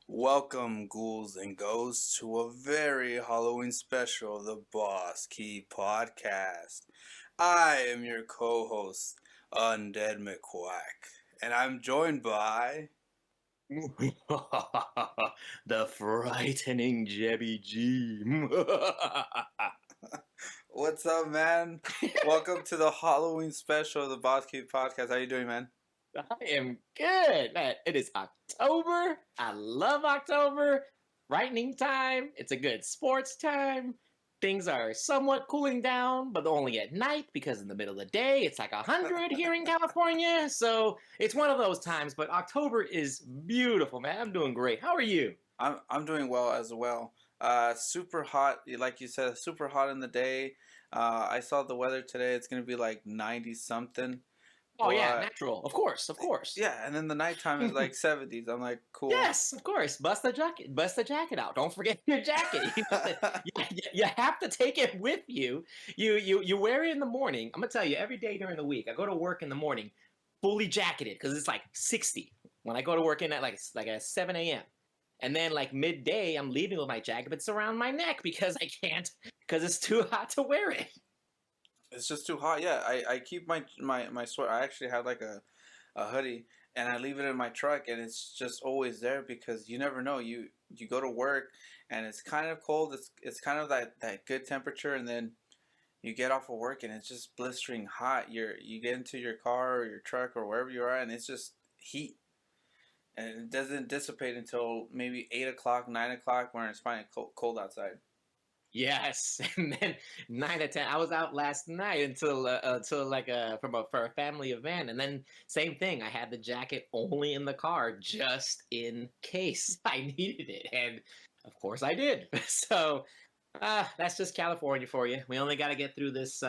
Welcome, ghouls and ghosts, to a very Halloween special of the Boss Key Podcast. I am your co host, Undead McQuack, and I'm joined by. The frightening Jebby G. What's up, man? Welcome to the Halloween special of the Boss Key Podcast. How you doing, man? I am good. Man, it is October. I love October. Frightening time. It's a good sports time. Things are somewhat cooling down, but only at night because in the middle of the day it's like 100 here in California. So it's one of those times. But October is beautiful, man. I'm doing great. How are you? I'm doing well as well. Super hot, like you said, super hot in the day. I saw the weather today. It's gonna be like 90 something. Oh yeah, But natural. Of course, of course. yeah, and then the nighttime is like 70s. I'm like, cool. Yes, of course. Bust the jacket out. Don't forget your jacket. You have to take it with you. You wear it in the morning. I'm gonna tell you, every day during the week, I go to work in the morning, fully jacketed because it's like 60 when I go to work in at like at 7 a.m. And then like midday, I'm leaving with my jacket, but it's around my neck because I can't because it's too hot to wear it. It's just too hot. Yeah, I keep my sweater. I actually have like a hoodie, and I leave it in my truck, and it's just always there because you never know. You go to work, and it's kind of cold. It's kind of that good temperature, and then you get off of work, and it's just blistering hot. You get into your car or your truck or wherever you are, and it's just heat, and it doesn't dissipate until maybe 8 o'clock, 9 o'clock when it's finally cold outside. Yes, and then 9 to 10. I was out last night until like for a family event, and then same thing. I had the jacket only in the car just in case I needed it, and of course I did. So that's just California for you. We only got to get through this.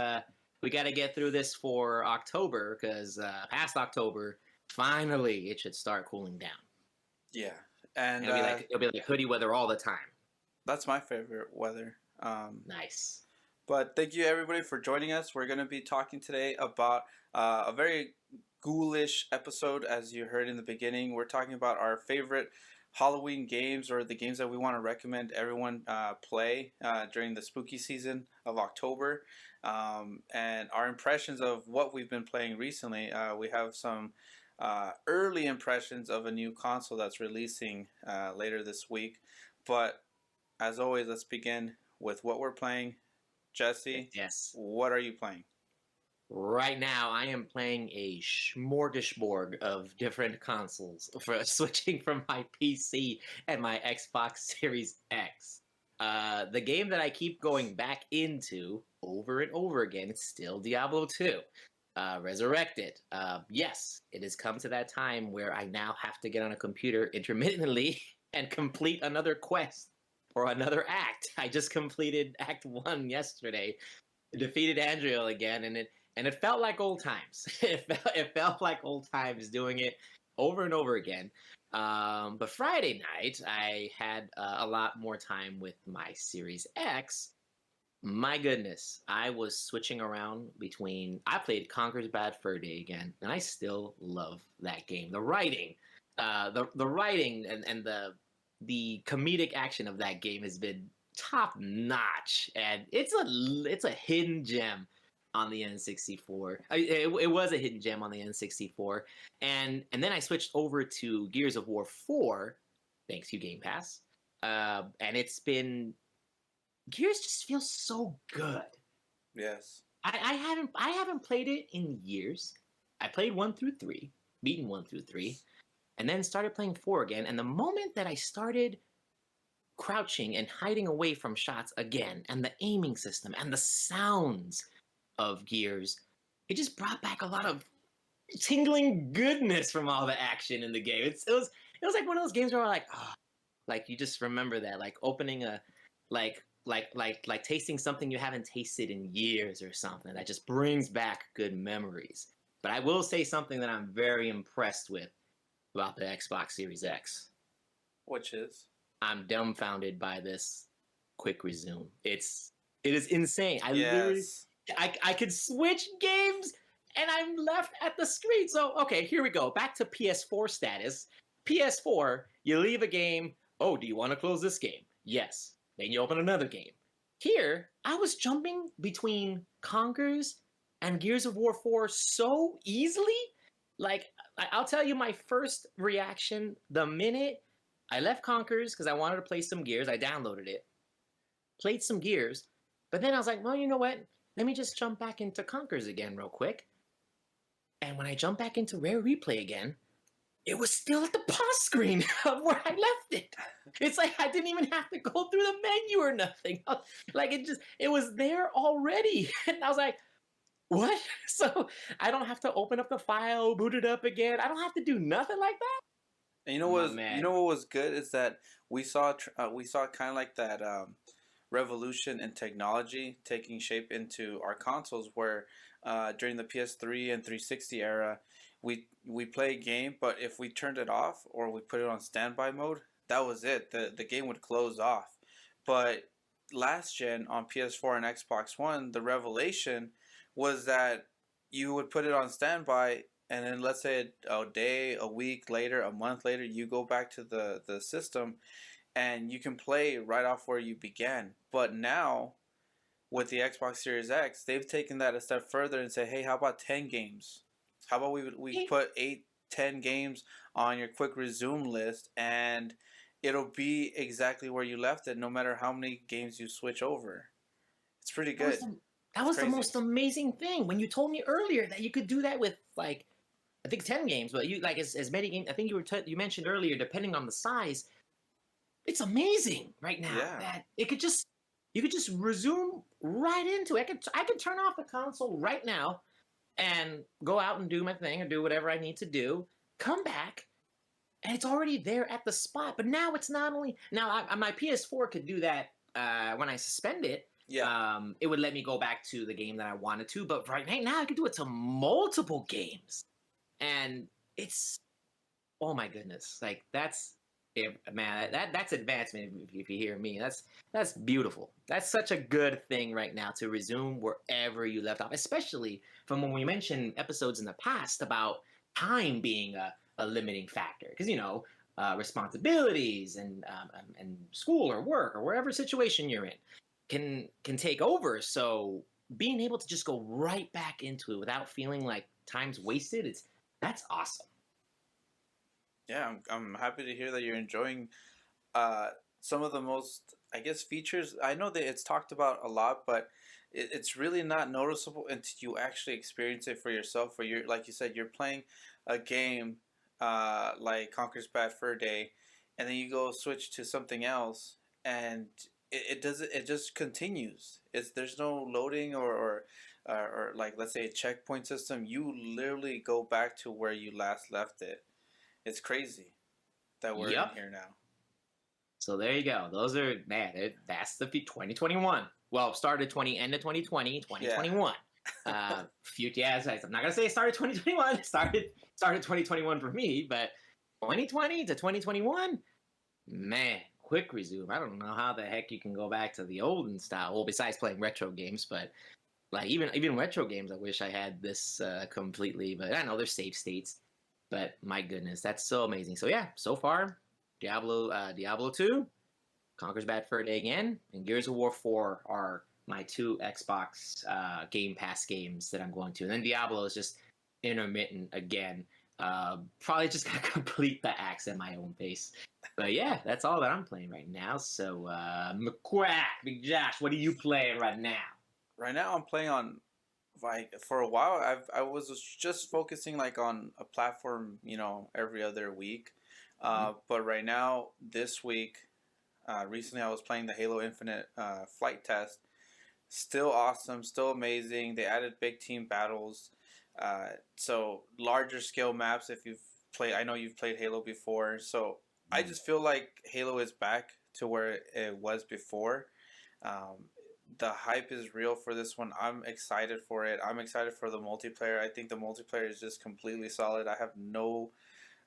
We got to get through this for October because past October, finally it should start cooling down. Yeah, and It'll be like hoodie weather all the time. that's my favorite weather. Nice. But thank you everybody for joining us. We're going to be talking today about a very ghoulish episode, as you heard in the beginning. We're talking about our favorite Halloween games, or the games that we want to recommend everyone play during the spooky season of October, and our impressions of what we've been playing recently. We have some early impressions of a new console that's releasing later this week. But as always, let's begin with what we're playing. Jesse, Yes. what are you playing? Right now, I am playing a smorgasbord of different consoles for switching from my PC and my Xbox Series X. The game that I keep going back into over and over again is still Diablo 2. Resurrected. Yes, it has come to that time where I now have to get on a computer intermittently and complete another quest or another act. I just completed Act 1 yesterday, defeated Andriel again, and it felt like old times. It felt like old times doing it over and over again. But Friday night, I had a lot more time with my Series X. My goodness, I was switching around between. I played Conker's Bad Fur Day again, and I still love that game. The writing, the writing, and the comedic action of that game has been top notch, and it's a hidden gem on the N64. It was a hidden gem on the N64, and then I switched over to Gears of War 4, thanks to Game Pass, and it's been Gears just feels so good. Yes. I haven't played it in years. I played 1 through 3, beaten 1 through 3, and then started playing 4 again. And the moment that I started crouching and hiding away from shots again, and the aiming system and the sounds of Gears, it just brought back a lot of tingling goodness from all the action in the game. It was like one of those games where I'm like, oh, like you just remember that, like opening a like tasting something you haven't tasted in years or something that just brings back good memories. But I will say something that I'm very impressed with about the Xbox Series X. Which is? I'm dumbfounded by this quick resume. It is insane. Yes. I could switch games and I'm left at the screen. So okay, here we go. Back to PS4 status. PS4, you leave a game. Oh, do you want to close this game? Yes. Then you open another game. Here, I was jumping between Conkers and Gears of War 4 so easily. Like, I'll tell you my first reaction the minute I left Conkers because I wanted to play some Gears. I downloaded it, played some Gears, but then I was like, well, you know what? Let me just jump back into Conkers again real quick. And when I jumped back into Rare Replay again, it was still at the pause screen of where I left it. It's like I didn't even have to go through the menu or nothing. Like it was there already. And I was like, what? So I don't have to open up the file, boot it up again. I don't have to do nothing like that. And you Man. know what was good is that we saw kind of like that revolution in technology taking shape into our consoles, where during the PS3 and 360 era, we play a game, but if we turned it off or we put it on standby mode, that was it. The game would close off. But last gen on PS4 and Xbox One, the revelation was that you would put it on standby, and then let's say a day, a week later, a month later, you go back to the system, and you can play right off where you began. But now, with the Xbox Series X, they've taken that a step further and say, hey, how about 10 games? How about we put 8, 10 games on your quick resume list, and it'll be exactly where you left it, no matter how many games you switch over. It's pretty good. That was the most amazing thing when you told me earlier that you could do that with, like, I think 10 games, but you like as many games. I think you mentioned earlier, depending on the size, it's amazing right now that you could just resume right into it. I could turn off the console right now and go out and do my thing or do whatever I need to do. Come back, and it's already there at the spot. But now it's not only now. My PS4 could do that when I suspend it. Yeah. It would let me go back to the game that I wanted to. But right now, I could do it to multiple games, and it's oh my goodness, like that's. Man, that's advancement. If you hear me, that's beautiful. That's such a good thing right now to resume wherever you left off, especially from when we mentioned episodes in the past about time being a limiting factor. Because responsibilities and school or work or wherever situation you're in can take over. So being able to just go right back into it without feeling like time's wasted, that's awesome. Yeah, I'm happy to hear that you're enjoying some of the most, I guess, features. I know that it's talked about a lot, but it's really not noticeable until you actually experience it for yourself. Where you're, like you said, you're playing a game like Conker's Bad Fur Day, and then you go switch to something else, and it doesn't. It just continues. There's no loading or like, let's say, a checkpoint system. You literally go back to where you last left it. It's crazy that we're in here now. So there you go. Those are, man, that's the 2021. Well, started end of 2020, 2021. Yeah. I'm not gonna say it started 2021. It started 2021 for me, but 2020 to 2021, man, quick resume. I don't know how the heck you can go back to the olden style. Well, besides playing retro games, but like even retro games, I wish I had this completely. But I know there's save states. But my goodness, that's so amazing. So yeah, so far, Diablo 2, Conker's Bad Fur Day again, and Gears of War 4 are my 2 Xbox Game Pass games that I'm going to. And then Diablo is just intermittent again. Probably just gonna complete the axe at my own pace. But yeah, that's all that I'm playing right now. So McQuack, Big Josh, what are you playing right now? Right now, I'm playing on. Like for a while, I was just focusing like on a platform, every other week. But right now, this week, recently I was playing the Halo Infinite flight test. Still awesome, still amazing. They added big team battles, so larger scale maps. If you've played, I know you've played Halo before, so I just feel like Halo is back to where it was before. The hype is real for this one. I'm excited for it. I'm excited for the multiplayer. I think the multiplayer is just completely solid. I have no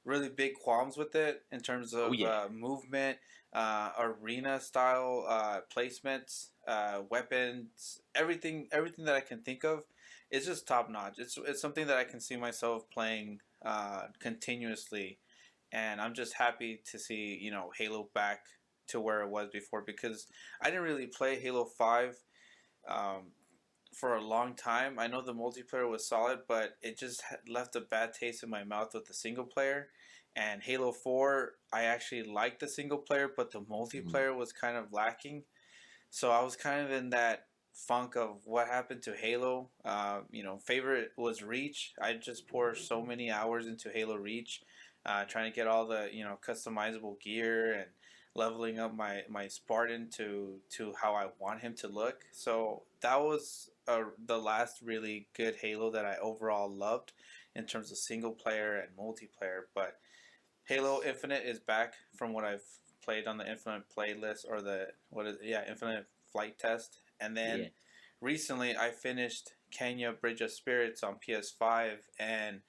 really big qualms with it in terms of movement, arena style placements, weapons, everything that I can think of. It's just top notch. It's something that I can see myself playing continuously and I'm just happy to see, you know, Halo back to where it was before, because I didn't really play Halo 5 um, for a long time. I know the multiplayer was solid, but it just left a bad taste in my mouth with the single player. And Halo 4, I actually liked the single player, but the Mm. multiplayer was kind of lacking. So I was kind of in that funk of what happened to Halo. You know, favorite was Reach. I just pour so many hours into Halo Reach, trying to get all the, you know, customizable gear and leveling up my Spartan to how I want him to look. So that was the last really good Halo that I overall loved in terms of single player and multiplayer. But Halo Infinite is back from what I've played on the Infinite playlist, or the Infinite flight test. And Yeah. then recently I finished Kenya Bridge of Spirits on PS5, and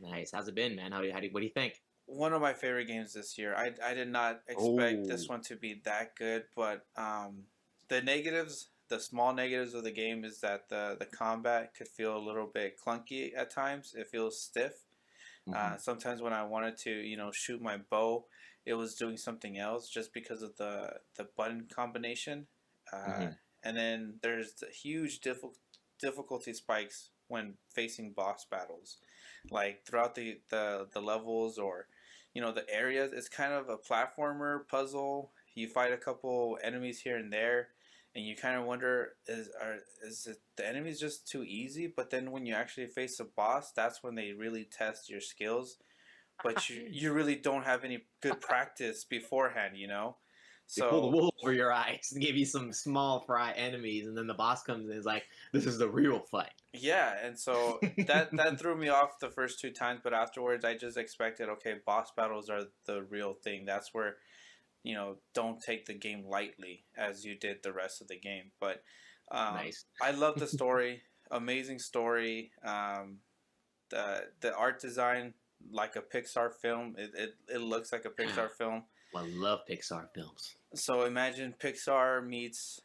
Nice. How's it been, man? What do you think? one of my favorite games this year. I did not expect Oh. this one to be that good, but the negatives, the small negatives of the game is that the combat could feel a little bit clunky at times. It feels stiff. Hmm. Sometimes when I wanted to, you know, shoot my bow, it was doing something else just because of the button combination. Uh, Hmm. and then there's the huge difficulty spikes when facing boss battles, like throughout the levels, or you know, the areas. It's kind of a platformer puzzle. You fight a couple enemies here and there, and you kind of wonder, is it the enemies just too easy? But then when you actually face a boss, that's when they really test your skills. But you really don't have any good practice beforehand, you know. They pull the So wool over your eyes and give you some small fry enemies, and then the boss comes in and is like, "This is the real fight." yeah, and so that threw me off the first two times, but afterwards I just expected, okay, boss battles are the real thing. That's where, you know, don't take the game lightly as you did the rest of the game. But Nice. I love the story, amazing story. The art design, like a Pixar film. It looks like a Pixar film. I love Pixar films. So imagine Pixar meets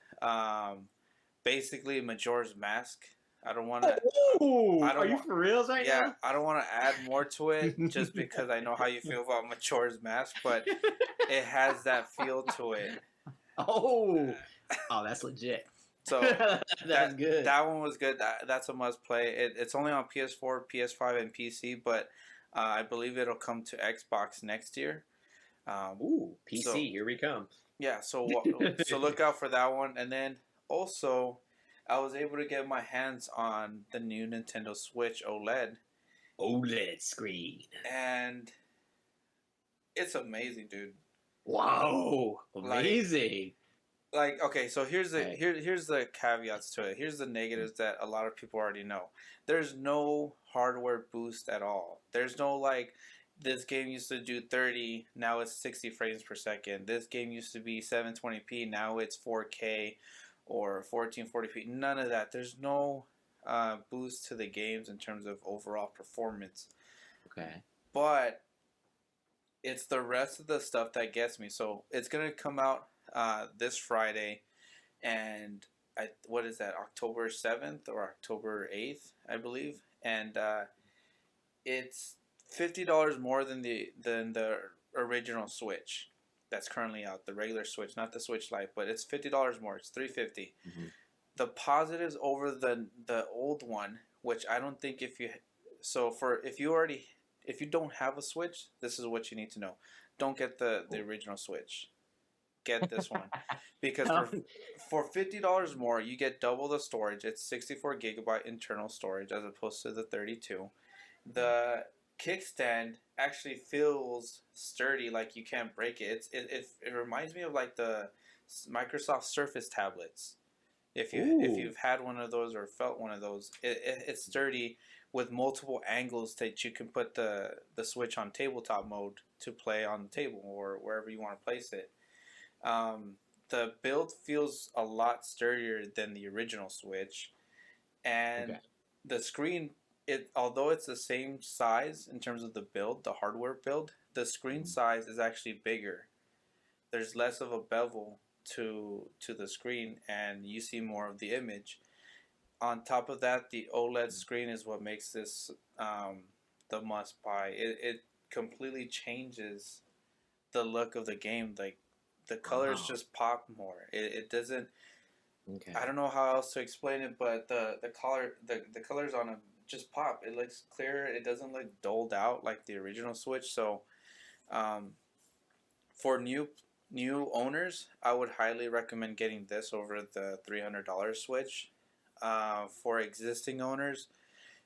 basically Majora's Mask. I don't want to. Oh, I are don't you want. for reals right Yeah, now? I don't want to add more to it just because I know how you feel about Majora's Mask, but it has that feel to it. Oh, oh, that's legit. So That's good. that one was good. That's a must play. It's only on PS4, PS5, and PC, but I believe it'll come to Xbox next year. Um, Ooh, so PC, here we come. yeah, so look out for that one. And then also, I was able to get my hands on the new Nintendo Switch OLED, OLED screen. and it's amazing, dude. Wow, Like amazing. okay, so Right. here's the caveats to it. Here's the negatives that a lot of people already know. There's no hardware boost at all. There's no like, this game used to do 30, now it's 60 frames per second. This game used to be 720p, now it's 4K or 1440p. None of that. There's no boost to the games in terms of overall performance. Okay. But it's the rest of the stuff that gets me. So it's gonna come out this Friday, and what is that, October 7th or October 8th, I believe, and it's $50 more than the original Switch that's currently out, the regular Switch, not the Switch Lite, but it's $50 more. It's $350. Mm-hmm. The positives over the old one, which I don't think, if you so for if you don't have a Switch, this is what you need to know. Don't get the original Switch. Get this one, because for $50 more, you get double the storage. It's 64 gigabyte internal storage as opposed to the 32. The kickstand actually feels sturdy, like you can't break it. It reminds me of like the Microsoft Surface tablets. If Ooh. you've had one of those or felt one of those, it's sturdy with multiple angles that you can put the Switch on tabletop mode to play on the table or wherever you want to place it. Um, the build feels a lot sturdier than the original Switch, Okay. and the screen, it although it's the same size in terms of the build, the hardware build, the screen Mhm. size is actually bigger. There's less of a bevel to the screen, and you see more of the image. On top of that, the OLED screen is what makes this the must buy. completely changes the look of the game. Like the colors Wow. just pop more. It doesn't. Okay. I don't know how else to explain it, but the colors on it just pop. It looks clearer. It doesn't look dulled out like the original Switch. So, um, for new owners, I would highly recommend getting this over the $300 Switch. For existing owners,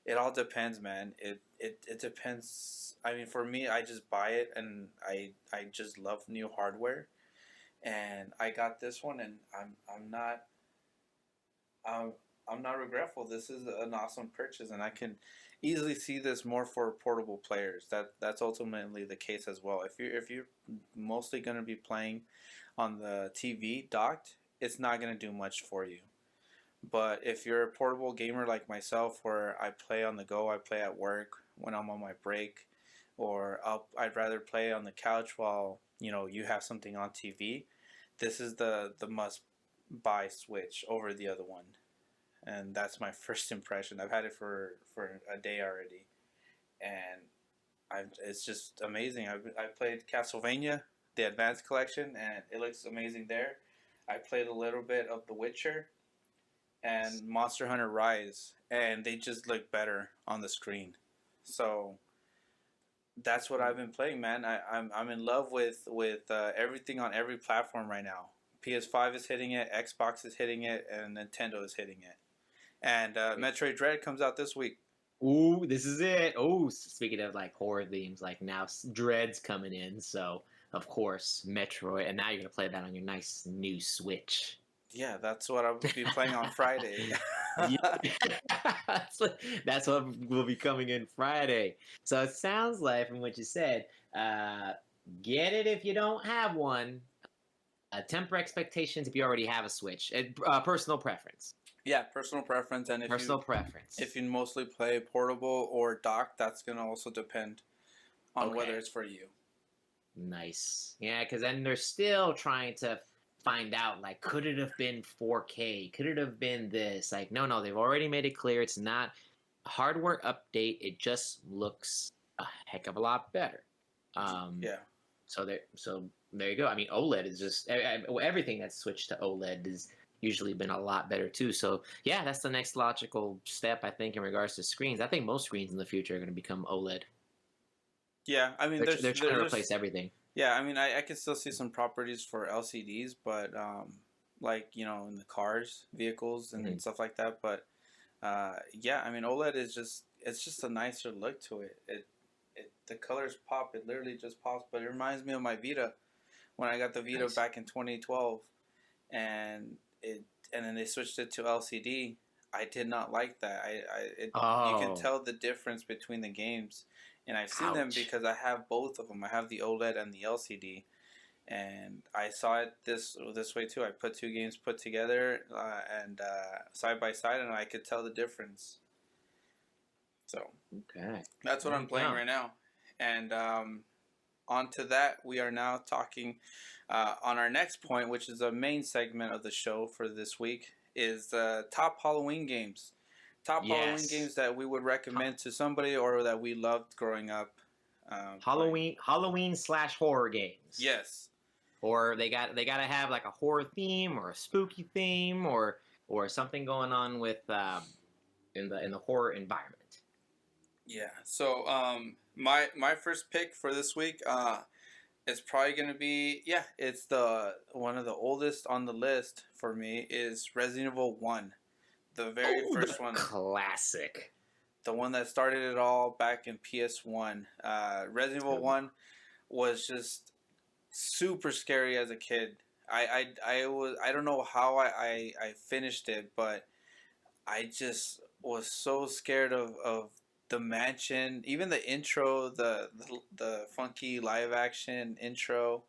it all depends, man. It depends. I mean, for me, I just buy it, and I just love new hardware, and I got this one, and I'm I'm not regretful. This is an awesome purchase, and I can easily see this more for portable players. That's ultimately the case as well. If you're mostly going to be playing on the TV docked, it's not going to do much for you. But if you're a portable gamer like myself, where I play on the go, I play at work when I'm on my break, or I'd rather play on the couch while you have something on TV. This is the must buy Switch over the other one, and that's my first impression. I've had it for a day already, and it's just amazing. I played Castlevania, the Advanced Collection, and it looks amazing there. I played a little bit of The Witcher and Monster Hunter Rise, and they just look better on the screen. So that's what I've been playing, man. I'm in love with everything on every platform right now. PS5 is hitting it, Xbox is hitting it, and Nintendo is hitting it. And Metroid Dread comes out this week. Ooh, this is it. Oh, speaking of like horror themes, like now Dread's coming in, so of course Metroid, and now you're gonna play that on your nice new Switch. Yeah, that's what I will be playing on Friday. Yeah. That's what will be coming in Friday. So it sounds like, from what you said, uh, get it if you don't have one. Temper expectations if you already have a Switch. Personal preference. Yeah, personal preference, and Personal preference. if you mostly play portable or dock, that's gonna also depend on whether Okay. it's for you. Nice. Yeah, because then they're still trying to find out, like, could it have been 4K? Could it have been this? Like, no, they've already made it clear it's not a hardware update. It just looks a heck of a lot better. Yeah. So there you go. I mean, OLED is just everything that's switched to OLED has usually been a lot better too. So yeah, that's the next logical step, I think, in regards to screens. I think most screens in the future are going to become OLED. Yeah, I mean, They're trying to replace everything. yeah, I mean, I can still see some properties for LCDs, but like in the cars, vehicles, and stuff like that. But yeah, I mean, OLED is it's just a nicer look to it. The colors pop. It literally just pops. But it reminds me of my Vita when I got the Vita Nice. back in 2012, and then they switched it to LCD. I did not like that. You can Oh, tell the difference between the games, and I've seen them ouch. because I have both of them. I have the OLED and the LCD, and I saw it this way too. I put two games put together and side by side, and I could tell the difference. So Okay. that's what There I'm you playing go. right now, and on to that, we are now talking on our next point, which is a main segment of the show for this week, is top Halloween games. Top Halloween Yes. games that we would recommend to somebody or that we loved growing up. Playing. Halloween slash horror games. Yes. Or they got to have like a horror theme or a spooky theme or something going on with in the horror environment. Yeah. So my first pick for this week it's probably gonna be it's the one of the oldest on the list for me is Resident Evil 1. The very Oh, first the one. classic. The one that started it all back in PS1. Resident Evil 1 was just super scary as a kid. I don't know how I finished it, but I just was so scared of the mansion, even the intro, the funky live action intro.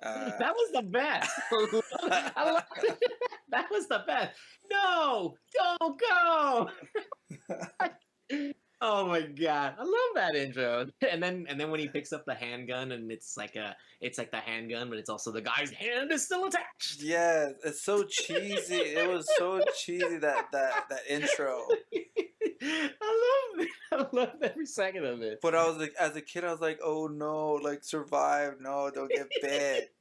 That was the best. I love that was the best. No, don't go. Oh my god, I love that intro. And then when he picks up the handgun and it's like the handgun, but it's also the guy's hand is still attached. Yeah, it's so cheesy. It was so cheesy that intro. I love it. I loved every second of it. But I was like, as a kid, I was like, oh no, like survive, no, don't get bit.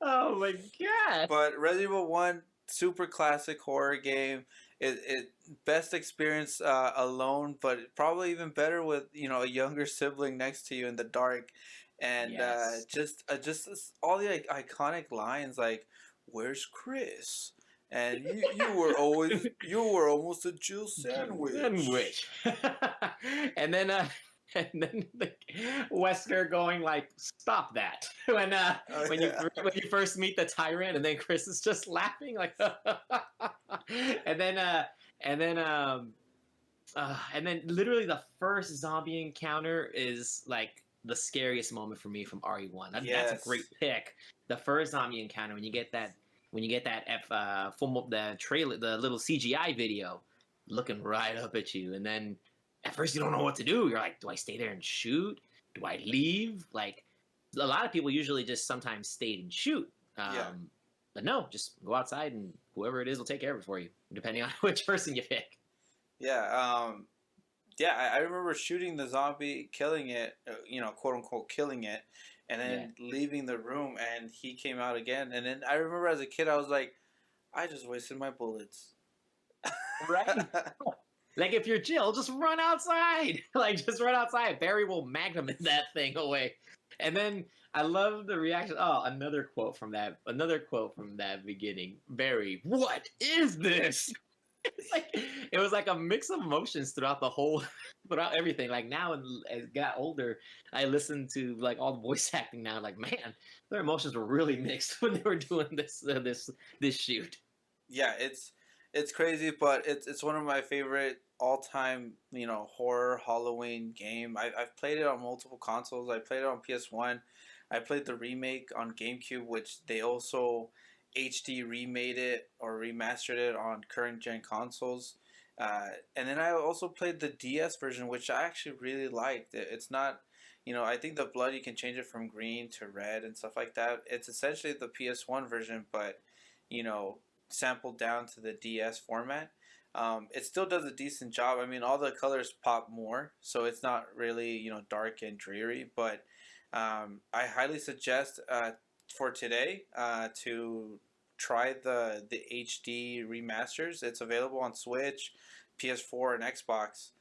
Oh my god. But Resident Evil One, super classic horror game. It best experience alone, but probably even better with a younger sibling next to you in the dark, and Yes. all the iconic lines like, "Where's Chris?" And you were almost a Jill sandwich. Sandwich. And then and then Wesker going like, "Stop that!" When Oh when you yeah, when you first meet the tyrant, and then Chris is just laughing like, and then and then and then literally the first zombie encounter is like the scariest moment for me from RE1. That's a great yes, pick. The first zombie encounter when you get that the trailer, the little CGI video looking right up at you, and then at first you don't know what to do. You're like, do I stay there and shoot? Do I leave? Like a lot of people usually just sometimes stay and shoot. yeah. But no, just go outside and whoever it is will take care of it for you, depending on which person you pick. Yeah, yeah. I remember shooting the zombie, killing it, quote unquote, killing it, and Yeah. then leaving the room, and he came out again. And then I remember as a kid, I was like, I just wasted my bullets. Right? Like if you're Jill, just run outside. Like just run outside. Barry will magnum that thing away. And then I love the reaction. Oh, another quote from that. Another quote from that beginning. Barry, what is this? It's like it was like a mix of emotions throughout the whole, throughout everything. Like now, as I got older, I listened to like all the voice acting now. Like man, their emotions were really mixed when they were doing this shoot. Yeah, it's crazy, but it's one of my favorite all time horror Halloween game. I've played it on multiple consoles. I played it on PS1. I played the remake on GameCube, which they also HD remade it or remastered it on current gen consoles. And then I also played the DS version, which I actually really liked. It's not, I think the blood you can change it from green to red and stuff like that. It's essentially the PS1 version, but you know, sampled down to the DS format. It still does a decent job. I mean, all the colors pop more, so it's not really dark and dreary. But I highly suggest for today to try the HD remasters. It's available on Switch, PS4, and Xbox.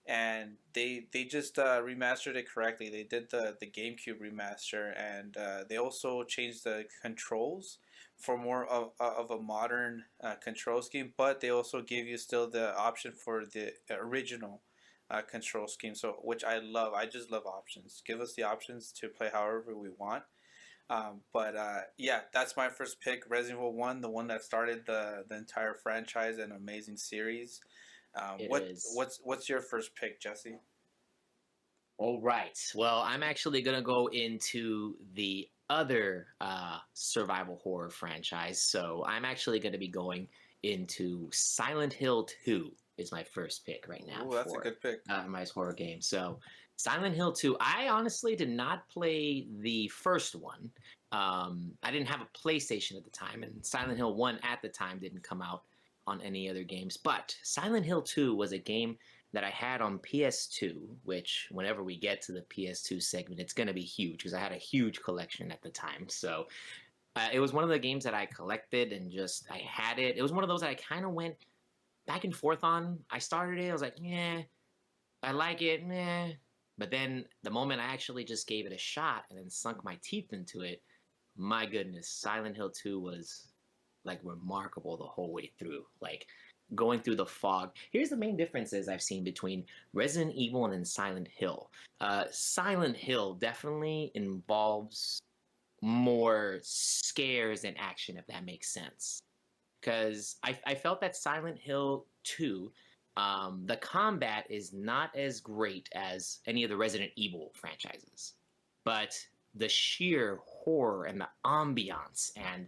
And they just remastered it correctly. They did the GameCube remaster, and they also changed the controls for more of a modern control scheme. But they also give you still the option for the original control scheme. So which I love. I just love options. Give us the options to play however we want. But yeah, that's my first pick, Resident Evil One, the one that started the entire franchise and amazing series. It What is. what's your first pick, Jesse? All right. Well, I'm actually gonna go into the other survival horror franchise. So I'm actually gonna be going into Silent Hill 2 is my first pick right now Oh, that's a for good pick. my horror game. So Silent Hill 2, I honestly did not play the first one. I didn't have a PlayStation at the time, and Silent Hill 1 at the time didn't come out on any other games. But Silent Hill 2 was a game that I had on PS2, which whenever we get to the PS2 segment, it's going to be huge because I had a huge collection at the time. So it was one of the games that I collected and just, I had it. It was one of those that I kind of went back and forth on. I started it, I was like, yeah, I like it, meh. But then the moment I actually just gave it a shot and then sunk my teeth into it, my goodness, Silent Hill 2 was like remarkable the whole way through. Like going through the fog. Here's the main differences I've seen between Resident Evil and then Silent Hill. Silent Hill definitely involves more scares and action, if that makes sense. Because I felt that Silent Hill 2, the combat is not as great as any of the Resident Evil franchises. But the sheer horror and the ambiance and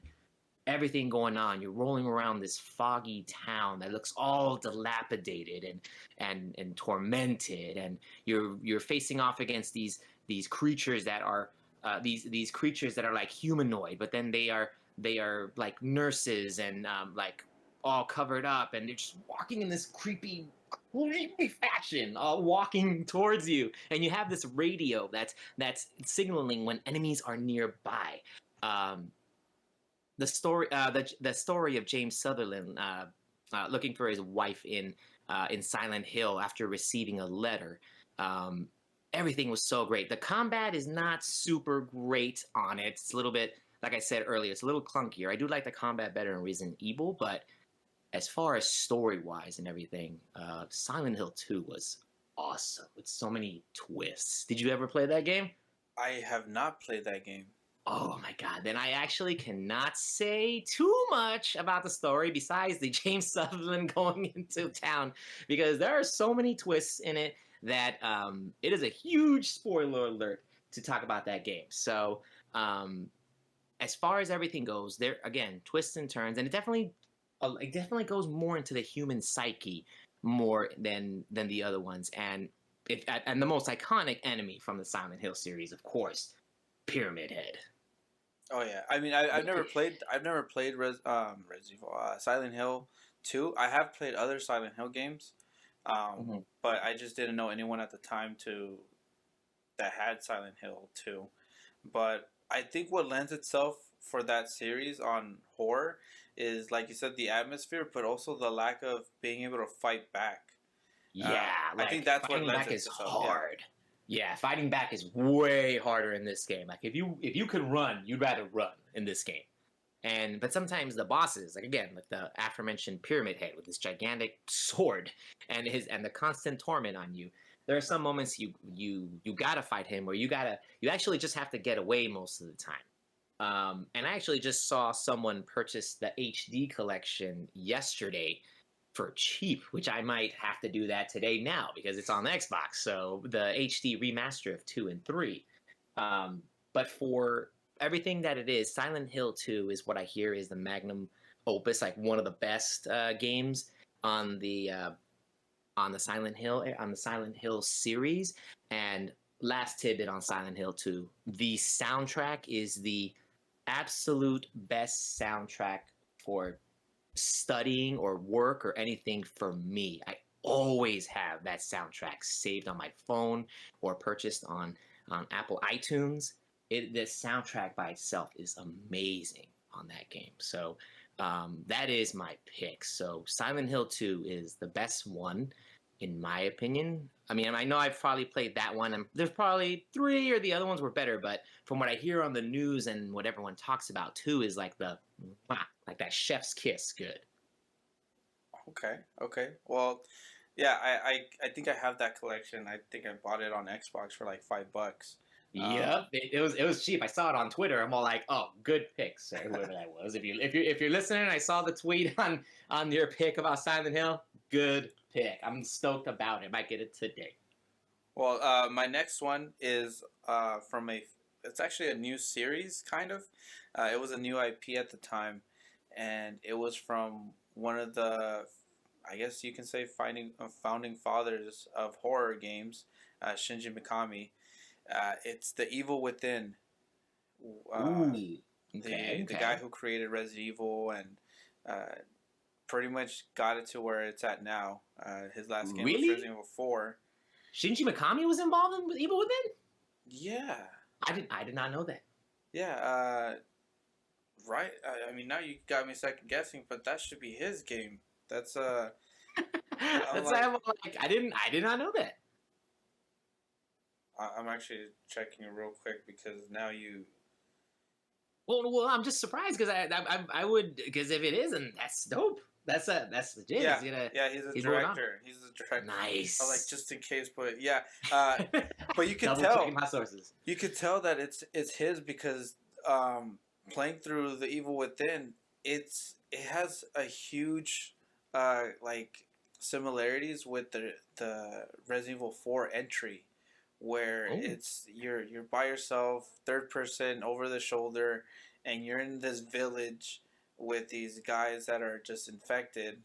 everything going on. You're rolling around this foggy town that looks all dilapidated and tormented, and you're facing off against these creatures that are these creatures that are like humanoid, but then they are like nurses and like all covered up, and they're just walking in this creepy creepy fashion, walking towards you, and you have this radio that's signaling when enemies are nearby. Um, the story of James Sutherland looking for his wife in Silent Hill after receiving a letter. Um, Everything was so great. The combat is not super great on it. It's a little bit, like I said earlier, it's a little clunkier. I do like the combat better in Resident Evil, but as far as story wise and everything, Silent Hill 2 was awesome with so many twists. Did you ever play that game? I have not played that game. Oh my god, then I actually cannot say too much about the story besides the James Sutherland going into town because there are so many twists in it that it is a huge spoiler alert to talk about that game. So, as far as everything goes, there again, twists and turns, and it definitely goes more into the human psyche more than the other ones. And the most iconic enemy from the Silent Hill series, of course, Pyramid Head. Oh yeah, I mean, I've never played. I've never played Resident Evil, Silent Hill 2. I have played other Silent Hill games, Mhm. but I just didn't know anyone at the time to that had Silent Hill 2. But I think what lends itself for that series on horror is, like you said, the atmosphere, but also the lack of being able to fight back. Yeah, I think like that's what fighting lends back is itself. Yeah. hard. Yeah, fighting back is way harder in this game. Like if you could run, you'd rather run in this game. But sometimes the bosses, like again, like the aforementioned Pyramid Head with this gigantic sword and the constant torment on you. There are some moments you gotta fight him, or you actually just have to get away most of the time. And I actually just saw someone purchase the HD collection yesterday for cheap, which I might have to do that today now because it's on the Xbox. So the HD remaster of 2 and 3. But for everything that it is, Silent Hill 2 is what I hear is the magnum opus, like one of the best games on the uh, on the Silent Hill series. And last tidbit on Silent Hill 2, the soundtrack is the absolute best soundtrack for studying or work or anything for me. I always have that soundtrack saved on my phone or purchased on Apple iTunes. The soundtrack by itself is amazing on that game. So that is my pick. So Silent Hill 2 is the best one in my opinion. I mean, I know I've probably played that one, and there's probably 3 or the other ones were better, but from what I hear on the news and what everyone talks about, 2 is like like that chef's kiss good. Okay. Okay. Well, yeah. I think I have that collection. I think I bought it on Xbox for like $5. Yep, it was cheap. I saw it on Twitter. I'm all like, "Oh, good pick, sir." Whoever that was. If you're listening, I saw the tweet on your pick about Silent Hill. Good pick. I'm stoked about it. Might get it today. Well, my next one is from a. It's actually a new series, kind of. It was a new IP at the time, and it was from one of the, I guess you can say, founding fathers of horror games, Shinji Mikami. It's The Evil Within. Uh, Ooh. Okay. the guy Okay. who created Resident Evil and uh, pretty much got it to where it's at now. His last game was Really? Resident Evil 4. Shinji Mikami was involved in Evil Within? Yeah. I did not know that. Yeah, right. I mean, now you got me second guessing, but that should be his game. That's I'm That's why like, I'm like I did not know that. I'm actually checking it real quick because now you. Well, I'm just surprised because I would because if it isn't, that's dope. That's legit. Yeah, He's gonna yeah, he's a he's moving on. director. He's a director. I like Nice. just in case, but yeah, uh, but you can Double tell. checking my sources. You could tell that it's his because playing through The Evil Within, it has a huge like similarities with the Resident Evil 4 entry, where Oh, it's you're by yourself, third person, over the shoulder, and you're in this village with these guys that are just infected,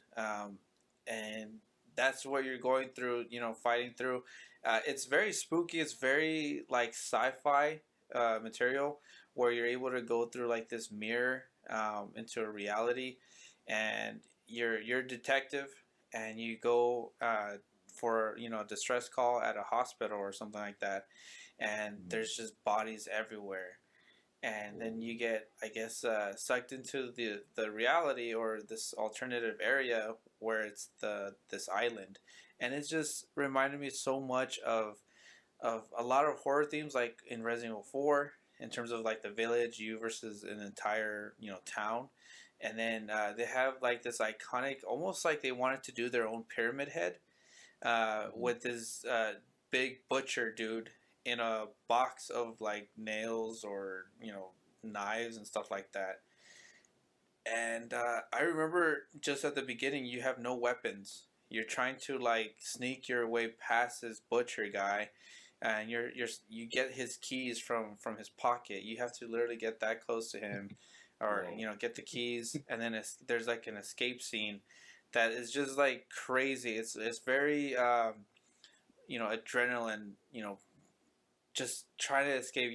and that's what you're going through. You know, fighting through. It's very spooky. It's very like sci-fi material where you're able to go through like this mirror into a reality, and you're a detective, and you go for a distress call at a hospital or something like that, and there's just bodies everywhere, and then you get, I guess, sucked into the reality or this alternative area where it's this island, and it just reminded me so much of a lot of horror themes like in Resident Evil 4, in terms of like the village, you versus an entire town, and then they have like this iconic, almost like they wanted to do their own Pyramid Head, with this big butcher dude in a box of like nails or knives and stuff like that. And I remember just at the beginning, you have no weapons. You're trying to like sneak your way past this butcher guy, and you get his keys from his pocket. You have to literally get that close to him, or get the keys, and then there's like an escape scene that is just like crazy. It's very adrenaline. Just trying to escape.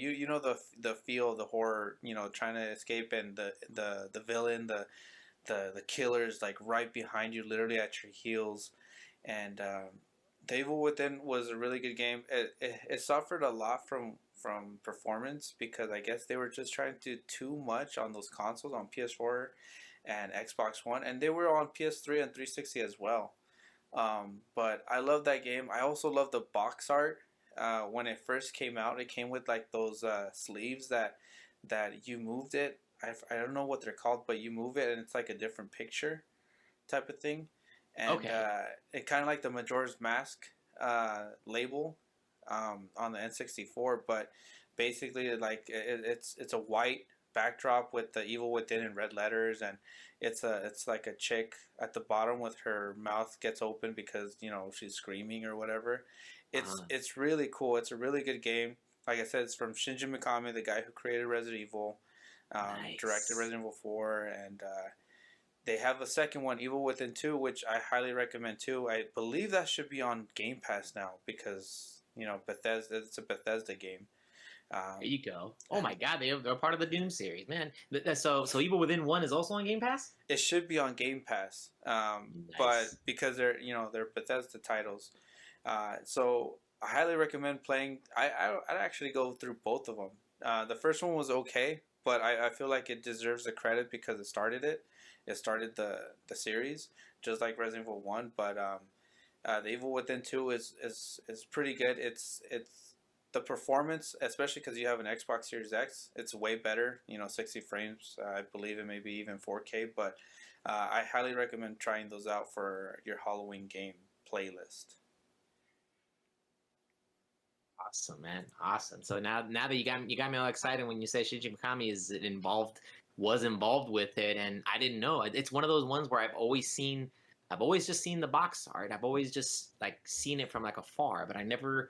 The feel, the horror. Trying to escape, and the villain, the killer's like right behind you, literally at your heels. And The Evil Within was a really good game. It suffered a lot from performance, because I guess they were just trying to do too much on those consoles, on PS4 and Xbox One, and they were on PS3 and 360 as well. But I love that game. I also love the box art. When it first came out, it came with like those sleeves that you moved it. I don't know what they're called, but you move it and it's like a different picture type of thing. And Okay. it kind of like the Majora's Mask label on the N64, but basically like it's a white backdrop with the Evil Within in red letters, and it's like a chick at the bottom with her mouth gets open because she's screaming or whatever. Uh, It's really cool. It's a really good game. Like I said, it's from Shinji Mikami, the guy who created Resident Evil, directed nice. Resident Evil 4, and they have a second one, Evil Within 2, which I highly recommend too. I believe that should be on Game Pass now, because Bethesda. It's a Bethesda game. There Um, you go. Oh my God, they're part of the Doom series, man. So Evil Within One is also on Game Pass. it should be on Game Pass, but Nice. because they're Bethesda titles, so I highly recommend playing. I'd actually go through both of them. The first one was okay, but I feel like it deserves the credit because it started it. It started the series, just like Resident Evil 1. But the Evil Within 2 is pretty good. It's the performance, especially because you have an Xbox Series X. It's way better. 60 frames. I believe it may be even 4K. But I highly recommend trying those out for your Halloween game playlist. Awesome, man. Awesome. So now that you got me all excited when you say Shinji Mikami was involved with it, and I didn't know. It's one of those ones where I've always just seen the box art. I've always just like seen it from like afar, but I never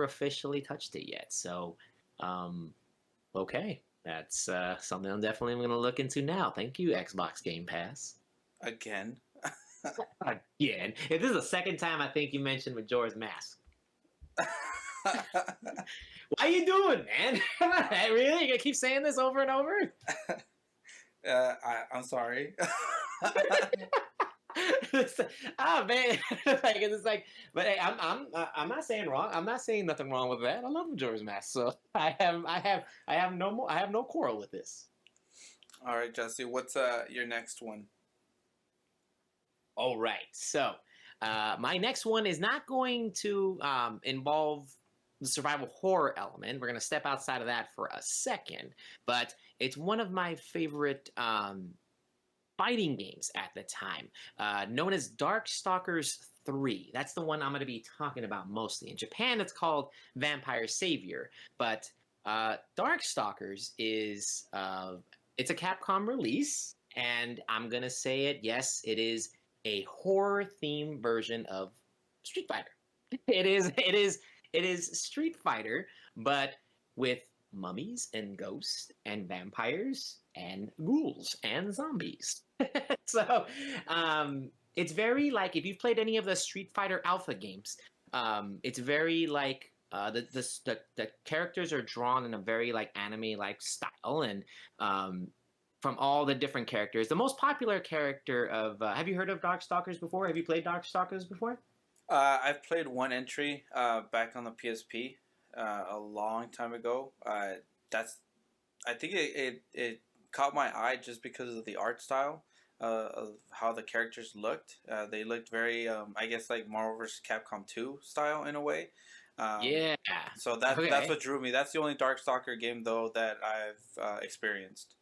officially touched it yet. So, um, okay, that's something I'm definitely going to look into now. Thank you, Xbox Game Pass. Again. Again, if this is the second time I think you mentioned Majora's Mask. Why are you doing, man? Really? You gonna keep saying this over and over? I'm sorry. Ah, man, like it's like, but hey, I'm not saying wrong. I'm not saying nothing wrong with that. I love Majora's Mask, so I have no quarrel with this. All right, Jesse, what's your next one? All right, so my next one is not going to involve the survival horror element. We're going to step outside of that for a second, but it's one of my favorite fighting games at the time, known as Darkstalkers 3. That's the one I'm going to be talking about mostly. In Japan, it's called Vampire Savior, but Darkstalkers is it's a Capcom release, and I'm going to say it. Yes, it is a horror theme version of Street Fighter. It is Street Fighter, but with mummies and ghosts and vampires and ghouls and zombies. So it's very like if you've played any of the Street Fighter Alpha games, it's very like the characters are drawn in a very like anime like style, and from all the different characters. The most popular character of have you heard of Darkstalkers before? Have you played Darkstalkers before? I've played one entry back on the PSP a long time ago. That's I think it caught my eye just because of the art style of how the characters looked. They looked very, I guess, like Marvel vs. Capcom 2 style in a way. Um, Yeah. so that's Okay. what drew me. That's the only Darkstalker game though that I've experienced.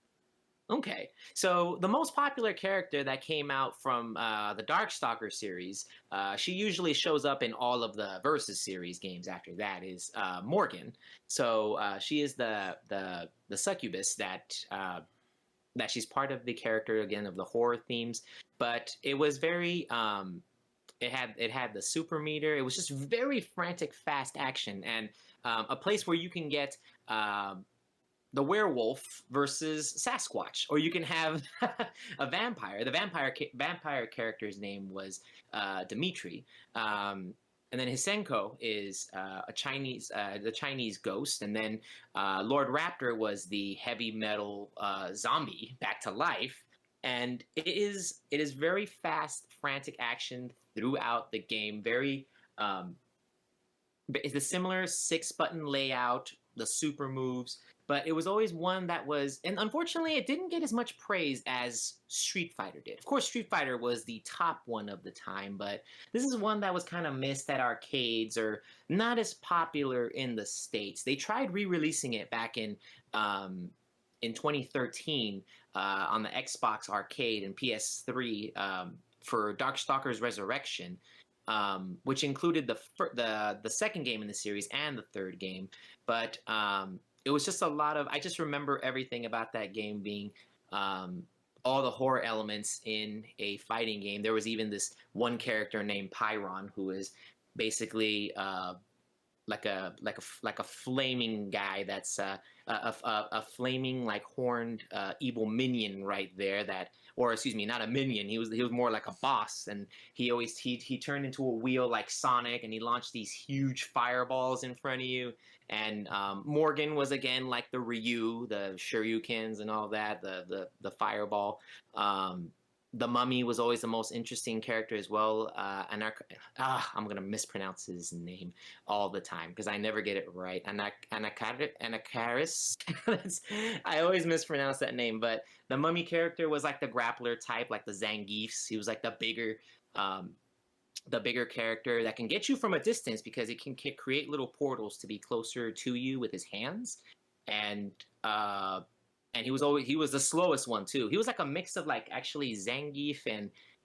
Okay. So the most popular character that came out from the Darkstalker series, she usually shows up in all of the Versus series games. After that is Morgan. So she is the succubus that she's part of the character again of the horror themes. But it was very it had the super meter. It was just very frantic, fast action, and a place where you can get the werewolf versus Sasquatch, or you can have a vampire. The vampire character's name was Dimitri, and then Hisenko is the Chinese ghost, and then Lord Raptor was the heavy metal zombie back to life. And it is very fast, frantic action throughout the game. Very it's a similar 6-button layout, the super moves, but it was always one that was, and unfortunately, it didn't get as much praise as Street Fighter did. Of course, Street Fighter was the top one of the time, but this is one that was kind of missed at arcades or not as popular in the States. They tried re-releasing it back in 2013 on the Xbox Arcade and PS3 for Darkstalkers Resurrection, which included the second game in the series and the third game. But it was just a lot of. I just remember everything about that game being all the horror elements in a fighting game. There was even this one character named Pyron who is basically like a flaming guy that's a flaming like horned evil minion right there that, or excuse me, not a minion. He was more like a boss, and he turned into a wheel like Sonic, and he launched these huge fireballs in front of you. And Morgan was again like the Ryu, the Shoryukens and all that, the fireball. The Mummy was always the most interesting character as well. I'm gonna mispronounce his name all the time because I never get it right. Anakaris. I always mispronounce that name. But the Mummy character was like the grappler type, like the Zangiefs. He was like the bigger character that can get you from a distance because it can create little portals to be closer to you with his hands. And and he was the slowest one too. He was like a mix of like actually Zangief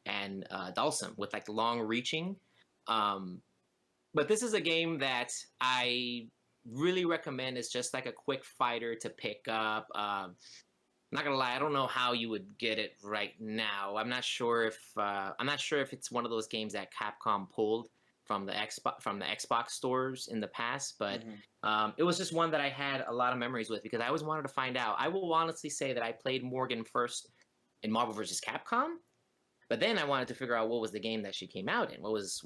and Dhalsim with like long reaching. Um, but this is a game that I really recommend. It's just like a quick fighter to pick up. Not gonna lie, I don't know how you would get it right now. I'm not sure if it's one of those games that Capcom pulled from the Xbox stores in the past, but Hmm. it was just one that I had a lot of memories with because I always wanted to find out. I will honestly say that I played Morgan first in Marvel vs. Capcom, but then I wanted to figure out what was the game that she came out in. What was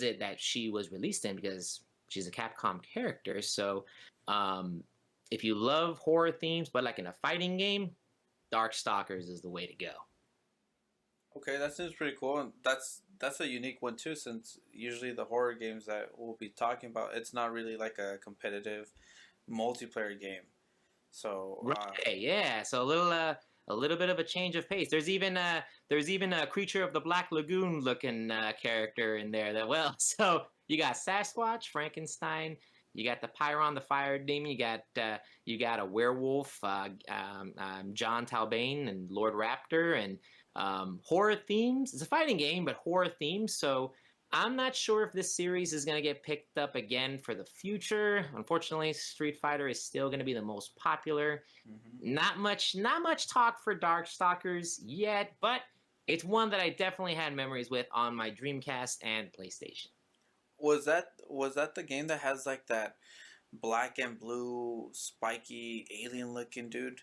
it that she was released in because she's a Capcom character. So um, if you love horror themes, but like in a fighting game, Darkstalkers is the way to go. Okay, that seems pretty cool, and that's a unique one too. Since usually the horror games that we'll be talking about, it's not really like a competitive multiplayer game. So, Right, yeah. So a little bit of a change of pace. There's even a creature of the Black Lagoon looking character in there that well. So you got Sasquatch, Frankenstein, you got the Pyron, the fire demon, you got a werewolf, John Talbane and Lord Raptor, and horror themes. It's a fighting game, but horror themes. So I'm not sure if this series is going to get picked up again for the future. Unfortunately, Street Fighter is still going to be the most popular. mhm. Not much talk for Darkstalkers yet, but it's one that I definitely had memories with on my Dreamcast and PlayStation. Was that the game that has like that black and blue spiky alien looking dude?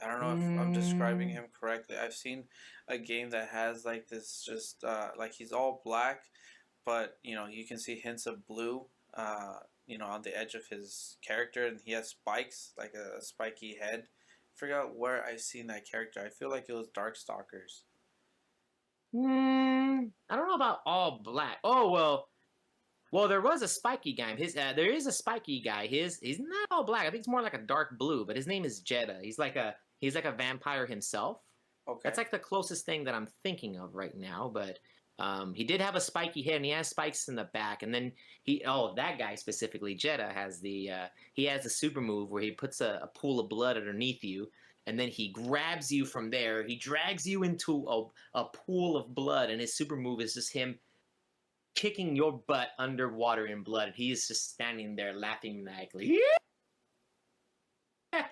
I don't know if I'm describing Mm, him correctly. I've seen a game that has like this just like he's all black, but you know you can see hints of blue. on the edge of his character, and he has spikes, like a spiky head. I forgot where I seen that character. I feel like it was Darkstalkers. I don't know about all black. Oh well, there was a spiky guy. There is a spiky guy. He's not all black. I think it's more like a dark blue. But his name is Jeddah. He's like a vampire himself. Okay. That's like the closest thing that I'm thinking of right now. But he did have a spiky head, and he has spikes in the back. And then that guy specifically, Jeddah, he has a super move where he puts a pool of blood underneath you, and then he grabs you from there. He drags you into a pool of blood, and his super move is just him kicking your butt underwater in blood. He is just standing there laughing maniacally.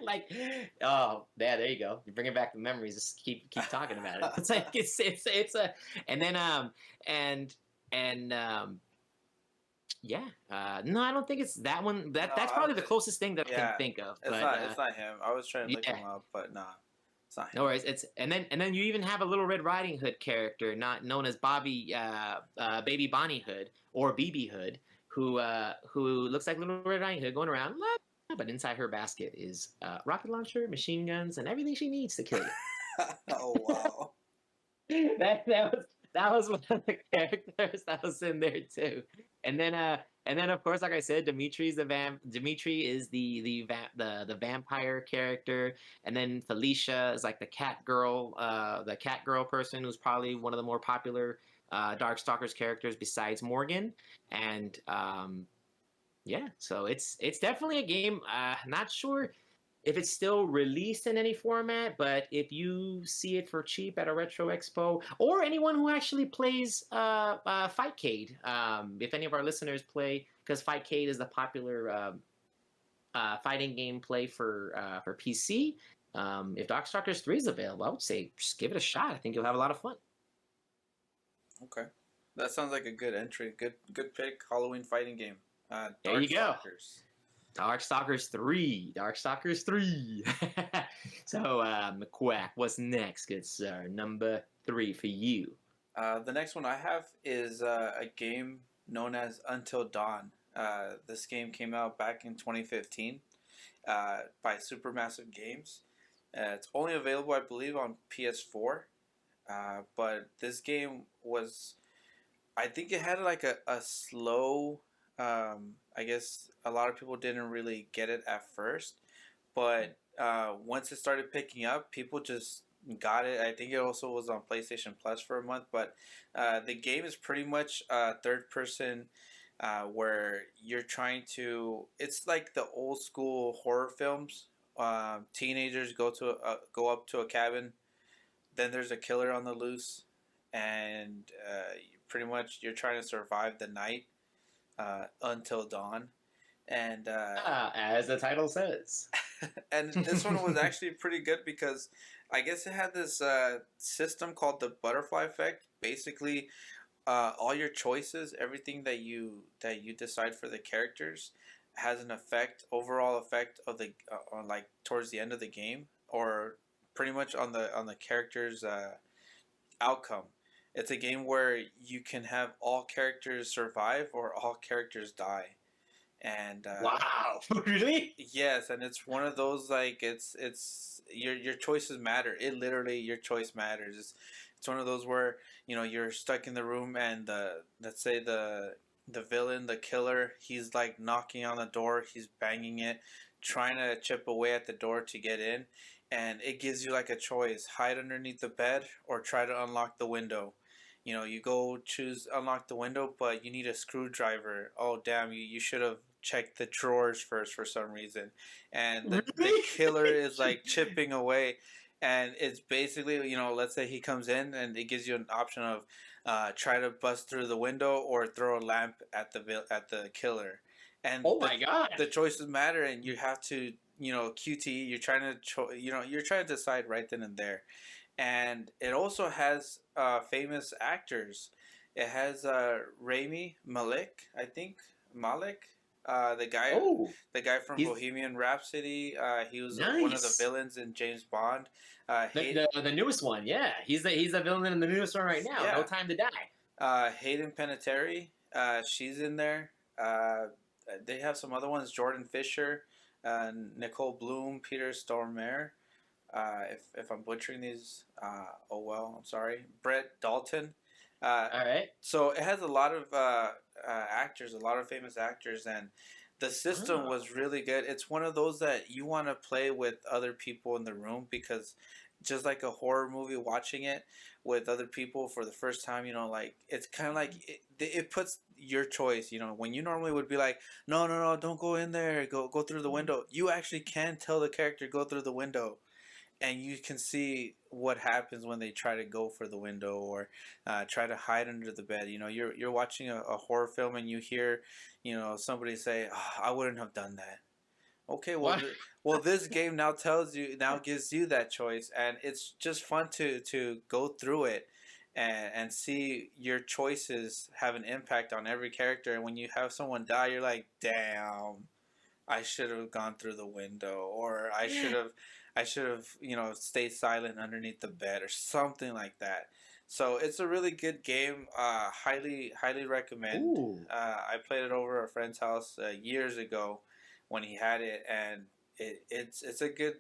Like, oh, yeah, there you go. You're bringing back the memories. Just keep talking about it. It's like it's a, and then yeah. No, I don't think it's that one. That's probably the closest thing that I can think of. It's not him. I was trying to look him up, but nah, it's not him. No worries. And then you even have a Little Red Riding Hood character, not known as Baby Bonnie Hood or BB Hood, who looks like Little Red Riding Hood going around. But inside her basket is rocket launcher, machine guns, and everything she needs to kill you. Oh wow! that was one of the characters that was in there too. And then of course, like I said, Dimitri is the vampire character, and then Felicia is like the cat girl person who's probably one of the more popular Darkstalkers characters besides Morgan. And yeah, so it's definitely a game. Not sure if it's still released in any format, but if you see it for cheap at a retro expo, or anyone who actually plays Fightcade, if any of our listeners play, because Fightcade is the popular fighting game play for PC. If Darkstalkers 3 is available, I would say just give it a shot. I think you'll have a lot of fun. Okay, that sounds like a good entry. Good pick. Halloween fighting game. There you go. Darkstalkers. Darkstalkers 3. So, Quack, what's next, good sir? Number 3 for you. The next one I have is a game known as Until Dawn. This game came out back in 2015 by Supermassive Games. It's only available, I believe, on PS4. But this game was, I think it had like a slow, I guess a lot of people didn't really get it at first, but once it started picking up, people just got it. I think it also was on PlayStation Plus for a month, but the game is pretty much third person, where you're trying to, it's like the old school horror films. Teenagers go up to a cabin, then there's a killer on the loose, and pretty much you're trying to survive the night until dawn. And as the title says. And this one was actually pretty good because I guess it had this system called the butterfly effect. Basically, all your choices, everything that you decide for the characters, has an overall effect of the on like towards the end of the game, or pretty much on the character's outcome. It's a game where you can have all characters survive or all characters die. And wow, really? Yes, and it's one of those, like, it's your choices matter. It literally, your choice matters. It's one of those where you're stuck in the room, and let's say the villain, the killer, he's like knocking on the door, he's banging it, trying to chip away at the door to get in, and it gives you like a choice: hide underneath the bed or try to unlock the window. You go choose unlock the window, but you need a screwdriver. Oh damn, you should have checked the drawers first for some reason. And the killer is like chipping away, and it's basically, let's say he comes in and it gives you an option of try to bust through the window or throw a lamp at the killer. And oh my god, the choices matter, and you have to, QT, you're trying to you're trying to decide right then and there. And it also has famous actors. It has Rami Malek, I think. The guy from Bohemian Rhapsody. He was one of the villains in James Bond. The newest one, yeah. He's the villain in the newest one right now. Yeah. No Time to Die. Hayden Panettiere, she's in there. they have some other ones: Jordan Fisher, Nicole Bloom, Peter Stormare. If I'm butchering these, oh well, I'm sorry. Brett Dalton. Uh, All right. so it has a lot of actors, a lot of famous actors, and the system Oh. was really good. It's one of those that you want to play with other people in the room because just like a horror movie, watching it with other people for the first time, like it's kind of like it puts your choice. When you normally would be like, no, no, no, don't go in there, go through the window. You actually can tell the character go through the window, and you can see what happens when they try to go for the window or try to hide under the bed. You're watching a horror film and you hear, somebody say, oh, "I wouldn't have done that." Okay, well, What? this game now gives you that choice, and it's just fun to go through it and see your choices have an impact on every character. And when you have someone die, you're like, "Damn, I should have gone through the window, or I should have stayed silent underneath the bed or something like that." So it's a really good game. Highly recommend. Ooh. I played it over a friend's house years ago when he had it, and it's a good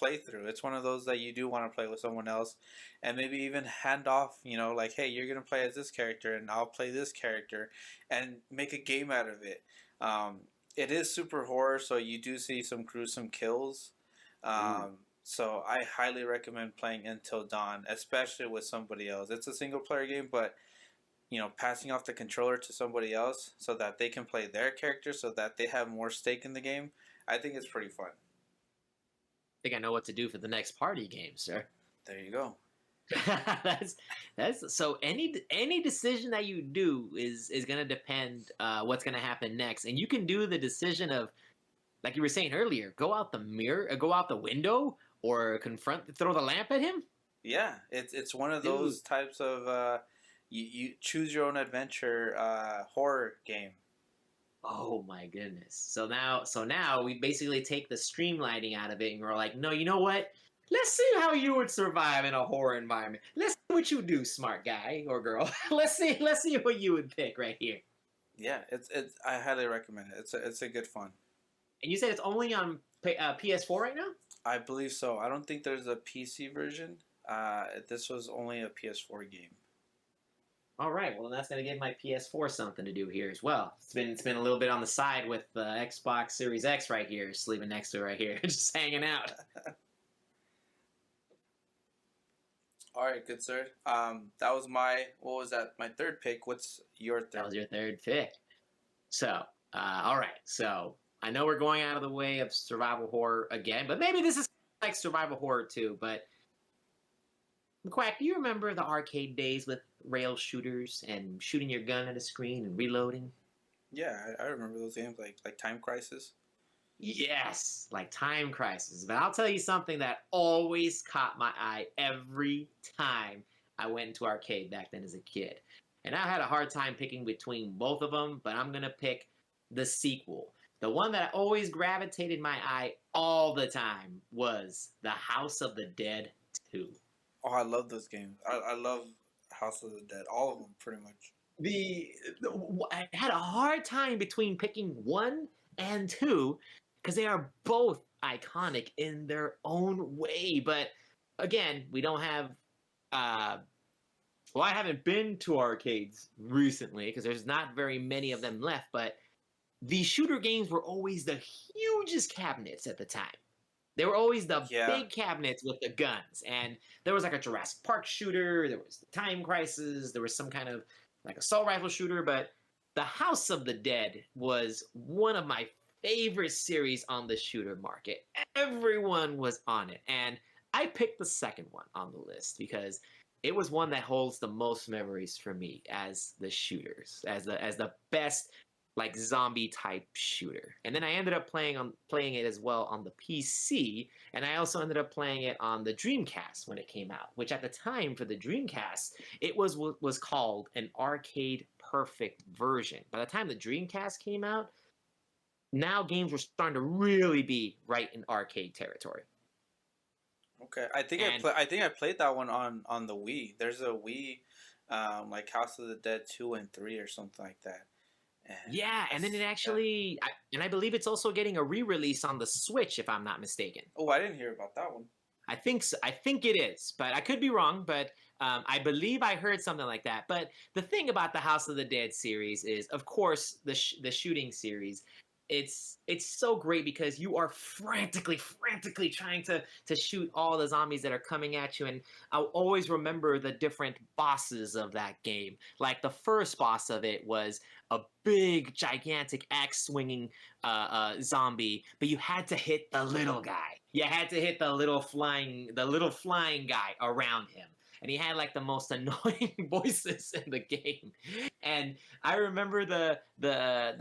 playthrough. It's one of those that you do want to play with someone else, and maybe even hand off. Like, hey, you're gonna play as this character, and I'll play this character, and make a game out of it. It is super horror, so you do see some gruesome kills. Ooh. So I highly recommend playing Until Dawn, especially with somebody else. It's a single player game, but passing off the controller to somebody else so that they can play their character, so that they have more stake in the game. I think it's pretty fun. Think I know what to do for the next party game, sir. There you go. that's that's so any decision that you do is gonna depend what's gonna happen next, and you can do the decision of like you were saying earlier, go out the mirror, go out the window, or throw the lamp at him. Yeah, it's one of Dude, those types of you choose your own adventure horror game. oh my goodness. So now we basically take the streamlining out of it, and we're like, no, you know what? Let's see how you would survive in a horror environment. Let's see what you do, smart guy or girl. Let's see what you would pick right here. Yeah, it's I highly recommend it. It's a good fun. And you said it's only on PS4 right now? I believe so. I don't think there's a PC version. This was only a PS4 game. All right, well, then that's going to give my PS4 something to do here as well. It's been a little bit on the side with the Xbox Series X right here, sleeping next to it right here, just hanging out. All right, good sir. That was what was that? My third pick. What's your That third? was your third pick. So, all right, so I know we're going out of the way of survival horror again, but maybe this is like survival horror too. But Quack, do you remember the arcade days with rail shooters and shooting your gun at a screen and reloading? Yeah, I remember those games like Time Crisis. Yes, like Time Crisis. But I'll tell you something that always caught my eye every time I went into arcade back then as a kid. And I had a hard time picking between both of them, but I'm going to pick the sequel. The one that always gravitated my eye all the time was The House of the Dead 2. Oh, I love those games. I love House of the Dead. All of them, pretty much. I had a hard time between picking 1 and 2 because they are both iconic in their own way. But again, we don't have. Well, I haven't been to arcades recently because there's not very many of them left. But the shooter games were always the hugest cabinets at the time. They were always the Yeah. big cabinets with the guns, and there was like a Jurassic Park shooter. There was the Time Crisis. There was some kind of like assault rifle shooter. But the House of the Dead was one of my favorite series on the shooter market. Everyone was on it, and I picked the second one on the list because it was one that holds the most memories for me as the shooters, as the best like zombie type shooter. And then I ended up playing it as well on the PC, and I also ended up playing it on the Dreamcast when it came out, which at the time for the Dreamcast, it was called an arcade perfect version. By the time the Dreamcast came out, now games were starting to really be right in arcade territory. Okay, I think And I think I played that one on the Wii. There's a Wii, like House of the Dead 2 and 3 or something like that. And Yeah, and then it yeah. actually, and I believe it's also getting a re-release on the Switch, if I'm not mistaken. Oh, I didn't hear about that one. I think so, I think it is, but I could be wrong. But I believe I heard something like that. But the thing about the House of the Dead series is, of course, the shooting series. It's so great because you are frantically trying to shoot all the zombies that are coming at you, and I'll always remember the different bosses of that game. Like the first boss of it was a big, gigantic axe swinging zombie, but you had to hit the little guy. You had to hit the little flying guy around him, and he had like the most annoying voices in the game. And I remember the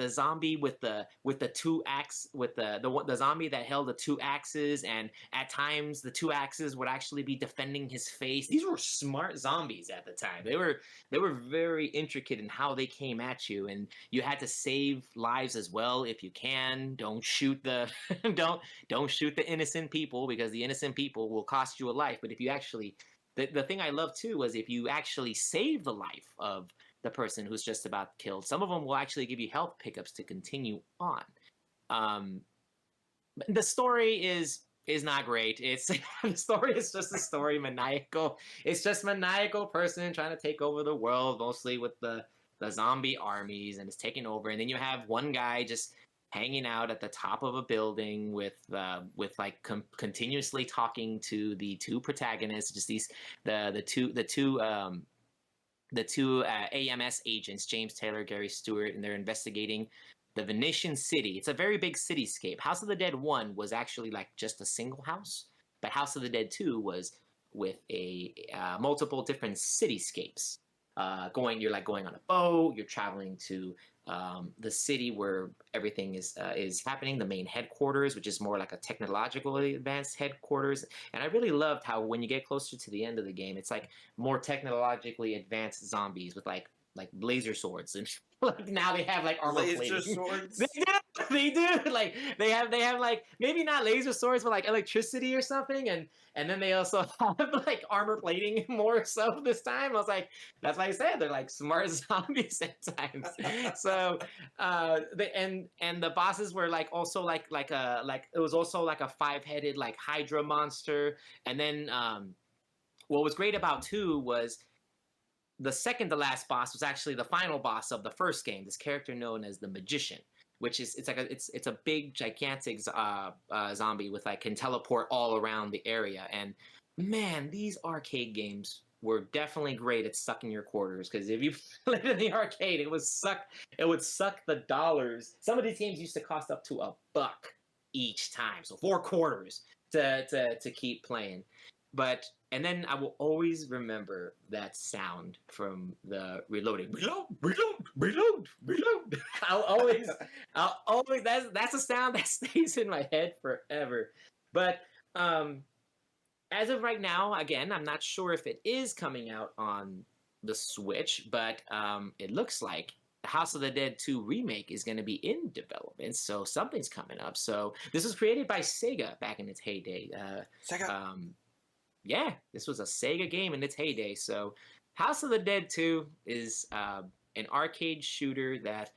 zombie with the two axe with the zombie that held the two axes, and at times the two axes would actually be defending his face. These were smart zombies at the time. They were very intricate in how they came at you, and you had to save lives as well if you can. Don't shoot the don't shoot the innocent people, because the innocent people will cost you a life. But if you actually the thing I love too was if you actually save the life of the person who's just about killed, some of them will actually give you health pickups to continue on. Um, the story is not great. It's the story is just a story, maniacal. It's just maniacal person trying to take over the world, mostly with the zombie armies, and it's taking over. And then you have one guy just hanging out at the top of a building with like continuously talking to the two protagonists, just these the two AMS agents, James Taylor, Gary Stewart, and they're investigating the Venetian city. It's a very big cityscape. House of the Dead 1 was actually like just a single house, but House of the Dead 2 was with a multiple different cityscapes. You're like going on a boat. You're traveling to the city where everything is happening. The main headquarters, which is more like a technologically advanced headquarters. And I really loved how when you get closer to the end of the game, it's like more technologically advanced zombies with like laser swords, and like now they have like armor Laser plating. they swords. do, they do. Like they have like maybe not laser swords, but like electricity or something, and then they also have like armor plating more so this time. I was like, that's why I said they're like smart zombies at times. So and the bosses were like also like it was also like a five-headed like Hydra monster, and then what was great about two was the second to last boss was actually the final boss of the first game. This character known as the Magician, which is it's a big gigantic zombie with like can teleport all around the area. And man, these arcade games were definitely great at sucking your quarters, because if you played in the arcade, it would suck the dollars. Some of these games used to cost up to $1 each time, so 4 quarters to keep playing. But and then I will always remember that sound from the reloading. Reload. I'll always that's a sound that stays in my head forever. But as of right now, again, I'm not sure if it is coming out on the Switch, but it looks like the House of the Dead 2 remake is going to be in development, so something's coming up. So this was created by Sega back in its heyday. Sega. Yeah, this was a Sega game in its heyday. So House of the Dead 2 is an arcade shooter that,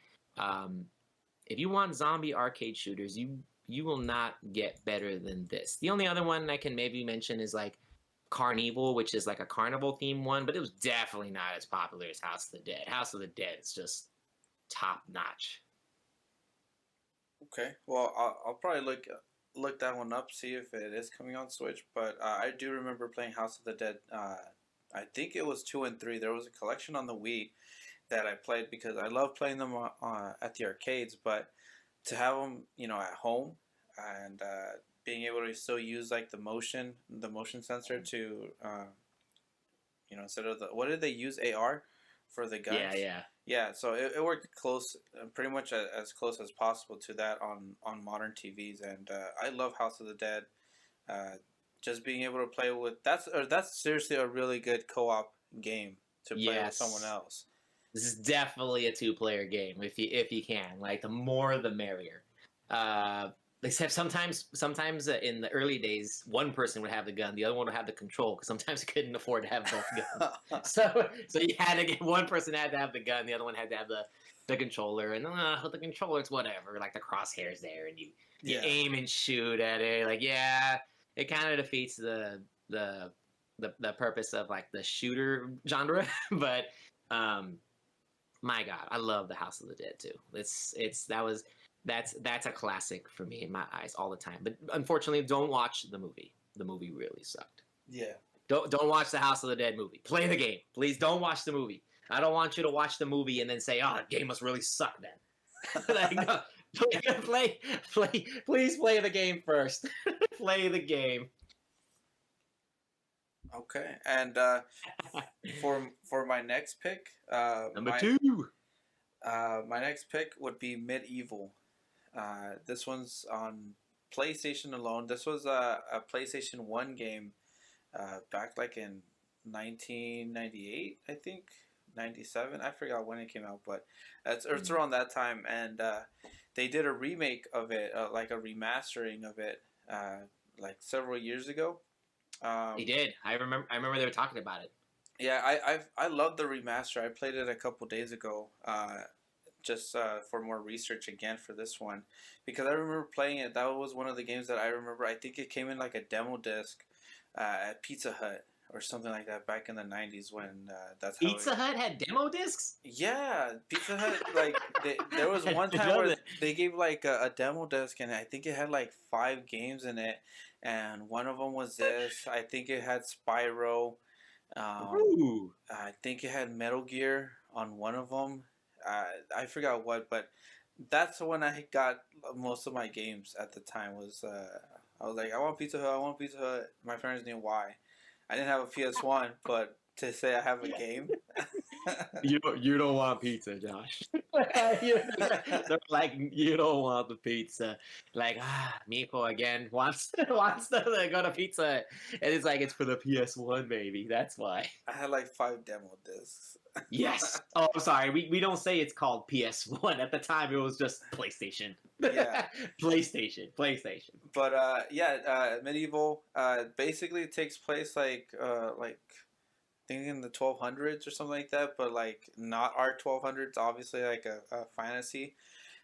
if you want zombie arcade shooters, you will not get better than this. The only other one I can maybe mention is like Carnival, which is like a carnival theme one, but it was definitely not as popular as House of the Dead. House of the Dead is just top notch. Okay. Well, I'll probably look that one up, see if it is coming on Switch. But I do remember playing House of the Dead. I think it was 2 and 3. There was a collection on the Wii that I played because I love playing them at the arcades. But to have them, at home, and being able to still use like the motion sensor to, instead of what did they use, AR for the guns? Yeah. Yeah, so it worked close, pretty much as close as possible to that on modern TVs, and I love House of the Dead. Just being able to play with that's seriously a really good co-op game to play with someone Yes. else. This is definitely a two-player game if you can. Like the more the merrier. Uh, Except sometimes in the early days, one person would have the gun, the other one would have the control, because sometimes you couldn't afford to have both guns. So you had to get one person had to have the gun, the other one had to have the controller, and the controller's whatever, like the crosshairs there, and you Yeah. aim and shoot at it. Like yeah, it kind of defeats the purpose of like the shooter genre, but um, my God, I love the House of the Dead too. That's a classic for me in my eyes all the time. But unfortunately, don't watch the movie. The movie really sucked. Yeah. Don't watch the House of the Dead movie. Play the game, please. Don't watch the movie. I don't want you to watch the movie and then say, "Oh, the game must really suck." Then, like, no, please play the game first. Play the game. Okay. And for my next pick, Number two. my next pick would be Medieval. This one's on PlayStation alone. This was a PlayStation 1 game back like in 1998, I think. 97. I forgot when it came out, but it's around that time. And they did a remake of it, like a remastering of it, like several years ago. He did. I remember they were talking about it. Yeah, I love the remaster. I played it a couple days ago, just for more research again for this one, because I remember playing it. That was one of the games that I remember. I think it came in like a demo disc at Pizza Hut or something like that back in the 90s when that's how Pizza Hut had demo discs? Yeah, Pizza Hut, like there was one I time love where it. they gave like a demo disc, and I think it had like 5 games in it, and one of them was this. I think it had Spyro. Ooh. I think it had Metal Gear on one of them. I forgot what, but that's when I got most of my games at the time. I was like, I want Pizza Hut. I want Pizza Hut. My parents knew why. I didn't have a PS1, but to say I have a game. You don't want pizza, Josh. They're like, you don't want the pizza. Like, Miko again wants to go to Pizza Hut. And it's like, it's for the PS1, baby. That's why. I had like 5 demo discs. Yes. Oh, I'm sorry. We don't say it's called PS1. At the time, it was just PlayStation. Yeah. PlayStation. But yeah, Medieval basically takes place like I think in the 1200s or something like that, but like not our 1200s, obviously like a fantasy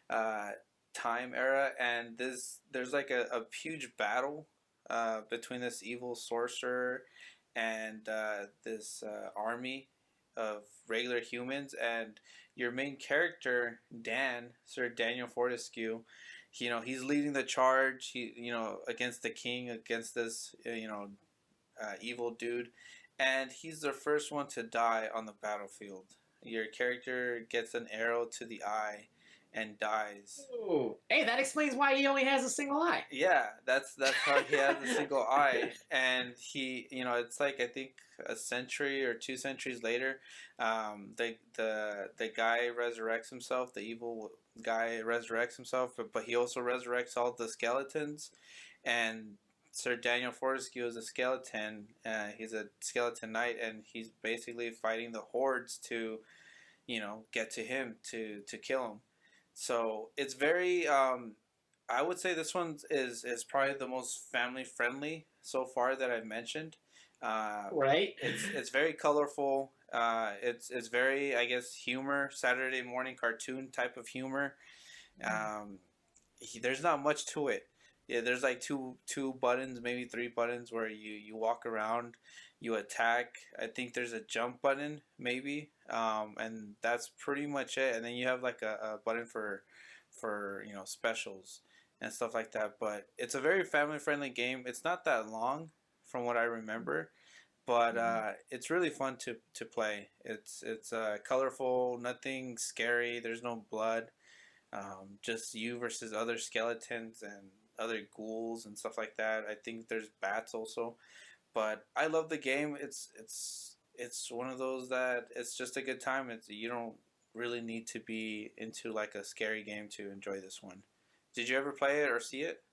time era, and there's like a huge battle between this evil sorcerer and this army of regular humans, and your main character Sir Daniel Fortescue, he's leading the charge. Against the king, against this evil dude, and he's the first one to die on the battlefield. Your character gets an arrow to the eye and dies. Ooh. Hey, that explains why he only has a single eye. Yeah, that's how he has a single eye, and it's like I think a century or 2 centuries later, the guy resurrects himself. The evil guy resurrects himself, but he also resurrects all the skeletons, and Sir Daniel Fortescue is a skeleton. He's a skeleton knight, and he's basically fighting the hordes to, get to him to kill him. So it's very. I would say this one is probably the most family friendly so far that I've mentioned. Right. It's very colorful. It's very, I guess, humor, Saturday morning cartoon type of humor. There's not much to it. Yeah, there's like two buttons, maybe 3 buttons where you walk around, you attack. I think there's a jump button maybe, and that's pretty much it. And then you have like a button for specials and stuff like that. But it's a very family friendly game. It's not that long from what I remember, but it's really fun to play. It's colorful, nothing scary. There's no blood, just you versus other skeletons and other ghouls and stuff like that. I think there's bats also, but I love the game. It's one of those that it's just a good time. You don't really need to be into like a scary game to enjoy this one. Did you ever play it or see it?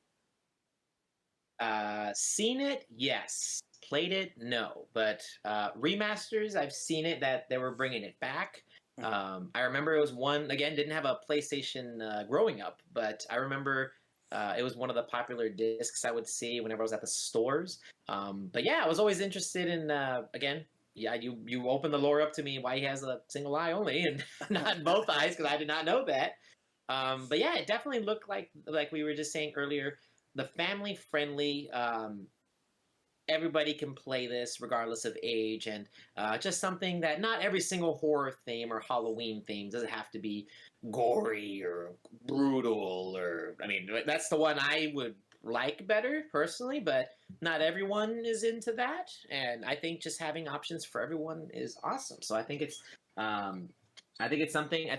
Seen it, yes. Played it, no. But remasters, I've seen it that they were bringing it back. I remember it was one again. Didn't have a PlayStation growing up, but I remember It was one of the popular discs I would see whenever I was at the stores. But yeah, I was always interested in again. Yeah, you open the lore up to me why he has a single eye only and not both eyes because I did not know that. But yeah, it definitely looked like we were just saying earlier, the family friendly. Everybody can play this regardless of age, and just something that not every single horror theme or Halloween theme doesn't have to be gory or brutal. Or I mean, that's the one I would like better personally, but not everyone is into that, and I think just having options for everyone is awesome. So I think it's something.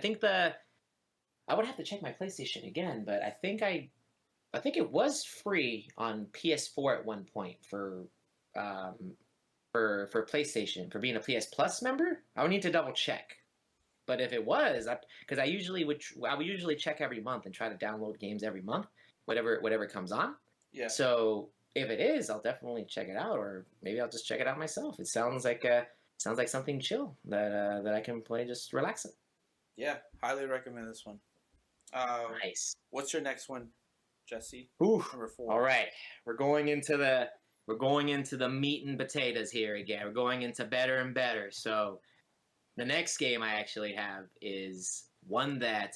I would have to check my PlayStation again, but I think it was free on PS4 at one point um, for PlayStation for being a PS Plus member. I would need to double check. But if it was, because I would usually check every month and try to download games every month, whatever comes on. Yeah. So if it is, I'll definitely check it out, or maybe I'll just check it out myself. It sounds like something chill that I can play just relaxing. Yeah, highly recommend this one. Nice. What's your next one, Jesse? Oof. Number 4. All right, we're going into the meat and potatoes here again. We're going into better and better. So the next game I actually have is one that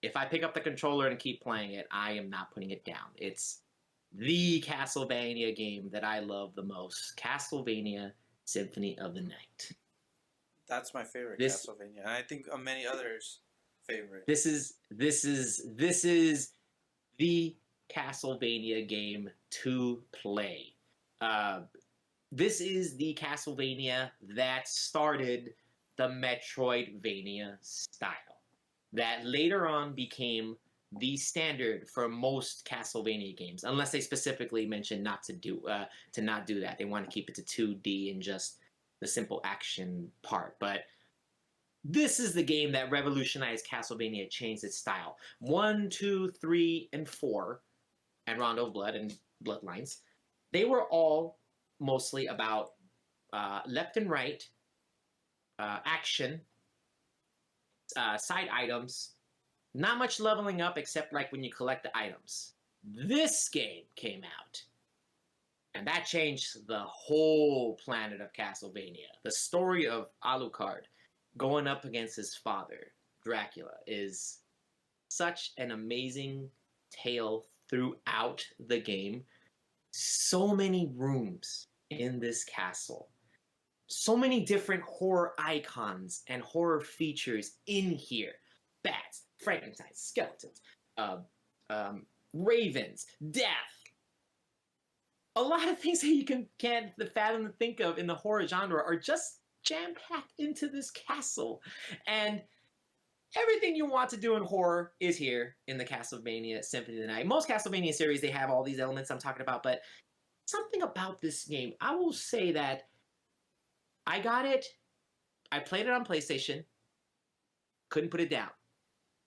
if I pick up the controller and keep playing it, I am not putting it down. It's the Castlevania game that I love the most, Castlevania Symphony of the Night. That's my favorite Castlevania, and I think many others' favorite. This is the Castlevania game to play. This is the Castlevania that started the Metroidvania style, that later on became the standard for most Castlevania games, unless they specifically mention not to do that. They want to keep it to 2D and just the simple action part. But this is the game that revolutionized Castlevania, changed its style. 1, 2, 3, and 4, and Rondo of Blood and Bloodlines, they were all mostly about left and right, action, side items, not much leveling up except like when you collect the items. This game came out, and that changed the whole planet of Castlevania. The story of Alucard going up against his father, Dracula, is such an amazing tale throughout the game. So many rooms in this castle. So many different horror icons and horror features in here. Bats, Frankenstein, skeletons, ravens, death. A lot of things that you can't fathom to think of in the horror genre are just jam-packed into this castle. And everything you want to do in horror is here in the Castlevania Symphony of the Night. Most Castlevania series, they have all these elements I'm talking about, but something about this game, I will say that I played it on PlayStation, couldn't put it down.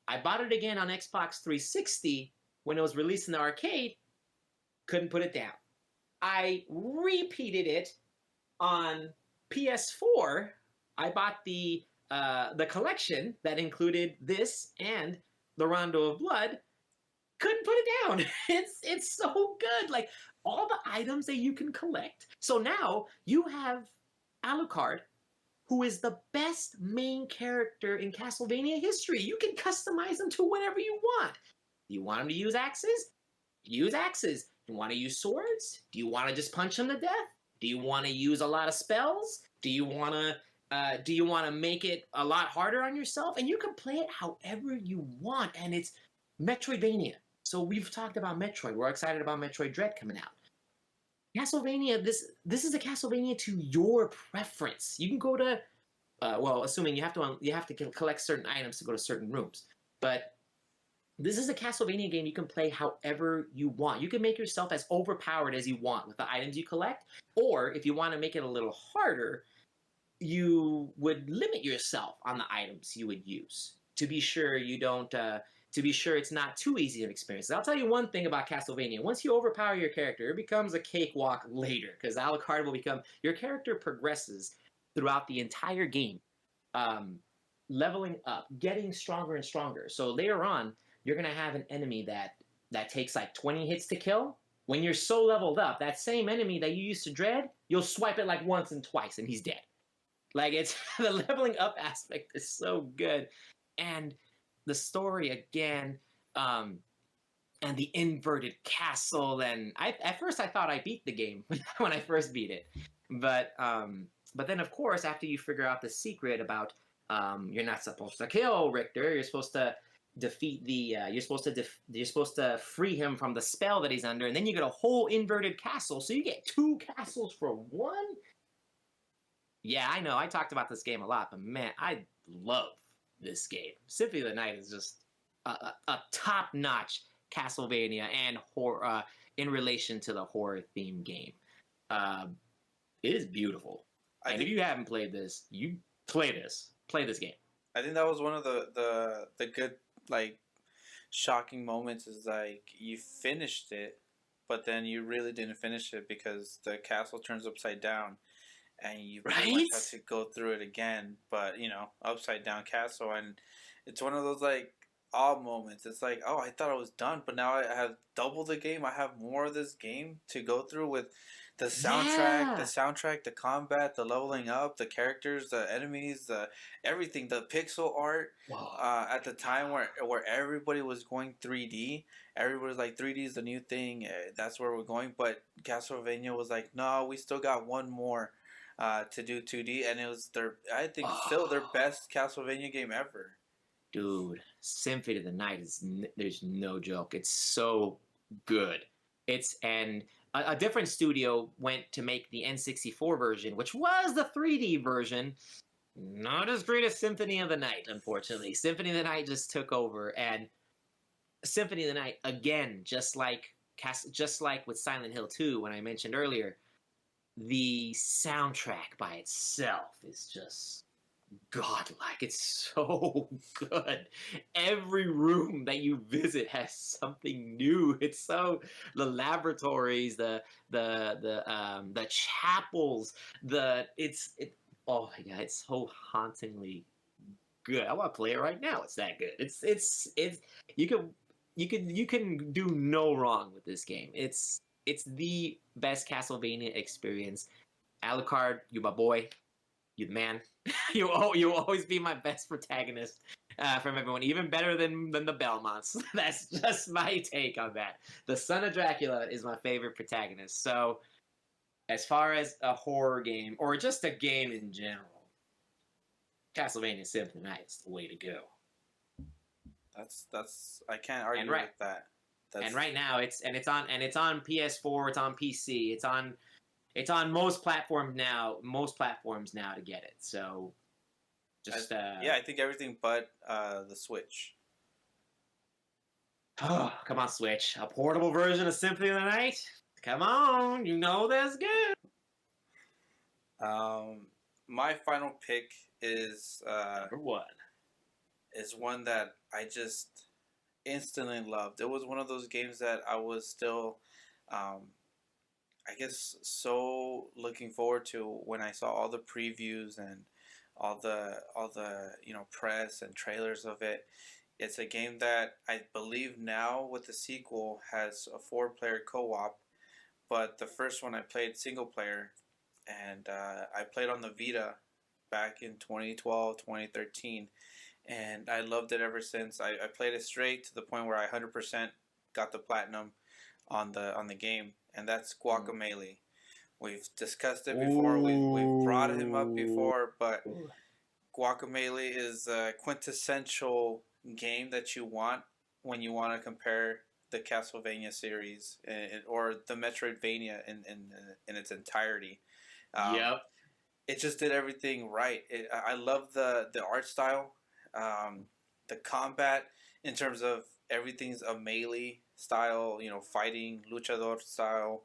I bought it again on Xbox 360 when it was released in the arcade, couldn't put it down. I repeated it on PS4. I bought the collection that included this and the Rondo of Blood. Couldn't put it down. It's so good. Like all the items that you can collect. So now you have Alucard, who is the best main character in Castlevania history. You can customize him to whatever you want. Do you want him to use axes? Use axes. Do you want to use swords? Do you want to just punch him to death? Do you want to use a lot of spells? Do you want to make it a lot harder on yourself? And you can play it however you want. And it's Metroidvania. So we've talked about Metroid. We're excited about Metroid Dread coming out. Castlevania, this is a Castlevania to your preference. You can go to, assuming you have to collect certain items to go to certain rooms. But this is a Castlevania game you can play however you want. You can make yourself as overpowered as you want with the items you collect. Or if you want to make it a little harder, you would limit yourself on the items you would use to be sure you don't. To be sure it's not too easy of experience. I'll tell you one thing about Castlevania. Once you overpower your character, it becomes a cakewalk later, because Alucard will become... Your character progresses throughout the entire game, leveling up, getting stronger and stronger. So later on, you're going to have an enemy that that takes like 20 hits to kill. When you're so leveled up, that same enemy that you used to dread, you'll swipe it like once and twice, and he's dead. Like it's the leveling up aspect is so good, and the story again, and the inverted castle. And at first I thought I beat the game when I first beat it, but then of course after you figure out the secret about you're not supposed to kill Richter, you're supposed to defeat the you're supposed to free him from the spell that he's under, and then you get a whole inverted castle, so you get two castles for one. Yeah, I know. I talked about this game a lot, but man, I love this game. Symphony of the Night is just a top-notch Castlevania and horror in relation to the horror theme game. It is beautiful. And if you haven't played this, you play this. Play this game. I think that was one of the good, like, shocking moments is like you finished it, but then you really didn't finish it because the castle turns upside down. And you pretty much have to go through it again, but upside down castle, and it's one of those like odd moments. It's like, oh, I thought I was done, but now I have double the game. I have more of this game to go through with the soundtrack, the combat, the leveling up, the characters, the enemies, the everything, the pixel art. At the time where everybody was going 3D, everybody was like 3D is the new thing. That's where we're going, but Castlevania was like, no, we still got one more. To do 2D, and it was still their best Castlevania game ever. Dude, Symphony of the Night there's no joke. It's so good. And a different studio went to make the N64 version, which was the 3D version. Not as great as Symphony of the Night, unfortunately. Symphony of the Night just took over, and Symphony of the Night again, just like with Silent Hill 2, when I mentioned earlier. The soundtrack by itself is just godlike. It's so good. Every room that you visit has something new. It's so the laboratories, the chapels, oh my god, it's so hauntingly good. I want to play it right now. It's that good. It's you can do no wrong with this game. It's the best Castlevania experience. Alucard, you my boy. You the man. You'll always be my best protagonist from everyone. Even better than the Belmonts. That's just my take on that. The Son of Dracula is my favorite protagonist. So, as far as a horror game, or just a game in general, Castlevania Symphony of the Night is the way to go. That's I can't argue with that. And right now it's on PS4, it's on PC, it's on most platforms now to get it. So I think everything but the Switch. Oh, come on, Switch. A portable version of Symphony of the Night? Come on, that's good. My final pick is number one. Is one that I just instantly loved. It was one of those games that I was still, I guess, so looking forward to when I saw all the previews and all the press and trailers of it. It's a game that I believe now with the sequel has a 4-player co-op, but the first one I played single player, and I played on the Vita back in 2012, 2013. And I loved it ever since. I played it straight to the point where I 100% got the platinum on the game, and that's Guacamelee. We've discussed it before. We've brought him up before, but Guacamelee is a quintessential game that you want when you want to compare the Castlevania series or the Metroidvania in its entirety. Yep. It just did everything right. I love the art style. The combat in terms of everything's a melee style, fighting, luchador style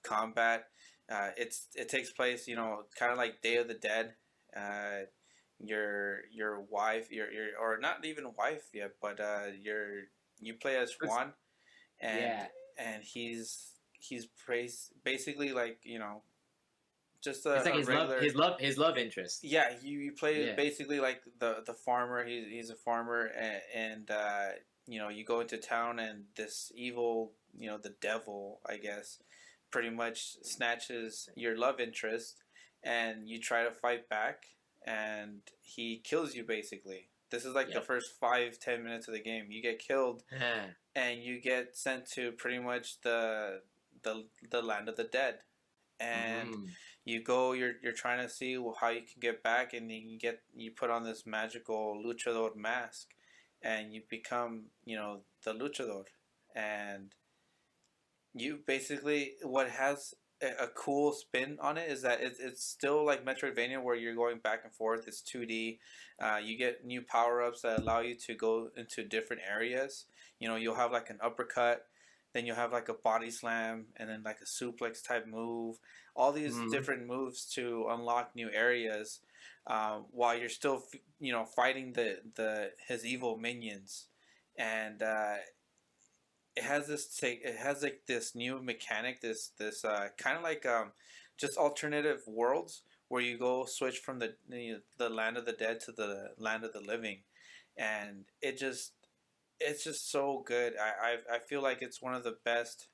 combat. It takes place, kind of like Day of the Dead. Your wife, your or not even wife yet, but you play as Juan, and he's basically like just it's like his his love interest. Yeah, you play basically like the farmer. He's a farmer, and you go into town and this evil, the devil, I guess, pretty much snatches your love interest, and you try to fight back, and he kills you basically. This is like the Yep. first 5-10 minutes of the game. You get killed, and you get sent to pretty much the land of the dead, and Mm. you go. You're trying to see how you can get back, and you put on this magical luchador mask, and you become the luchador, and you basically what has a cool spin on it is that it's still like Metroidvania where you're going back and forth. It's 2D. You get new power ups that allow you to go into different areas. You'll have like an uppercut, then you'll have like a body slam, and then like a suplex type move. All these Mm. different moves to unlock new areas, while you're still fighting the his evil minions, and it has like this new mechanic, this kind of like just alternative worlds where you go switch from the land of the dead to the land of the living, and it's just so good. I feel like it's one of the best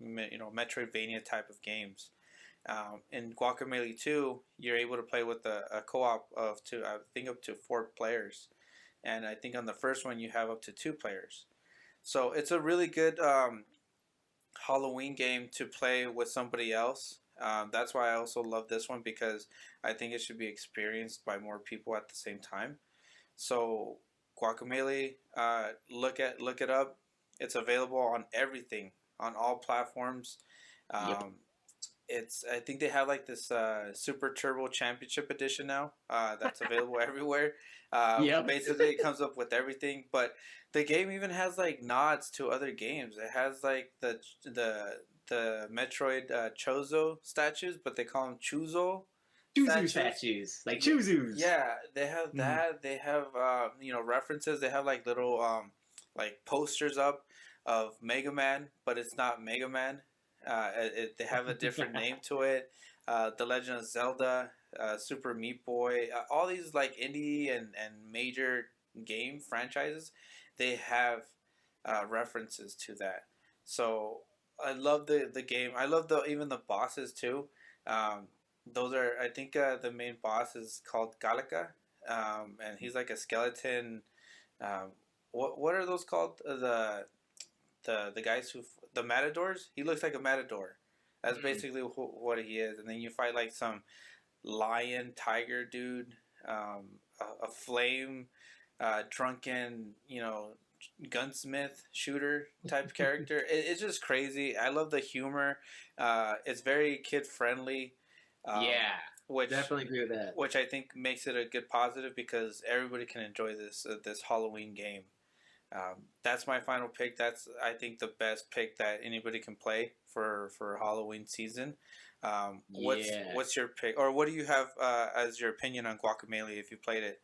Metroidvania type of games. In Guacamelee 2, you're able to play with a co-op of two, I think up to 4 players, and I think on the first one you have up to 2 players. So it's a really good Halloween game to play with somebody else. That's why I also love this one, because I think it should be experienced by more people at the same time. So Guacamelee, look it up. It's available on everything, on all platforms. Yep. Um, it's I think they have like this Super Turbo Championship Edition now, that's available everywhere. Yep. Basically, it comes up with everything, but the game even has like nods to other games. It has like the Metroid Chozo statues, but they call them Chuzo Chuzu statues. statues, like Yeah, Chuzus. yeah, they have Mm. that. They have references. They have like little like posters up of Mega Man, but it's not Mega Man. They have a different name to it. The Legend of Zelda, Super Meat Boy, all these like indie and major game franchises, they have references to that. So I love the game. I love the even the bosses too. Um, those are I think the main boss is called Galaka, and he's like a skeleton. Um, what are those called? The guys the matadors. He looks like a matador. That's Mm. basically what he is. And then you fight like some lion tiger dude, a flame, drunken gunsmith shooter type character. It's just crazy. I love the humor. It's very kid friendly, um, Yeah, which definitely agree with that. which I think makes it a good positive because everybody can enjoy this Halloween game. That's my final pick. That's I think the best pick that anybody can play for Halloween season. Yeah. What's your pick, or what do you have as your opinion on Guacamelee if you played it?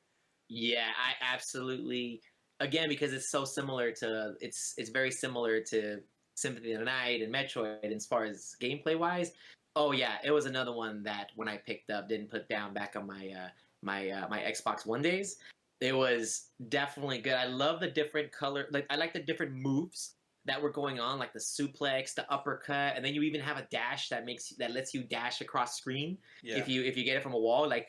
Yeah, I absolutely again because it's so similar to it's very similar to Symphony of the Night and Metroid as far as gameplay wise. Oh yeah, it was another one that when I picked up didn't put down back on my Xbox One days. It was definitely good. I love the different color like I like the different moves that were going on like the suplex, the uppercut, and then you even have a dash that lets you dash across screen Yeah, if you get it from a wall like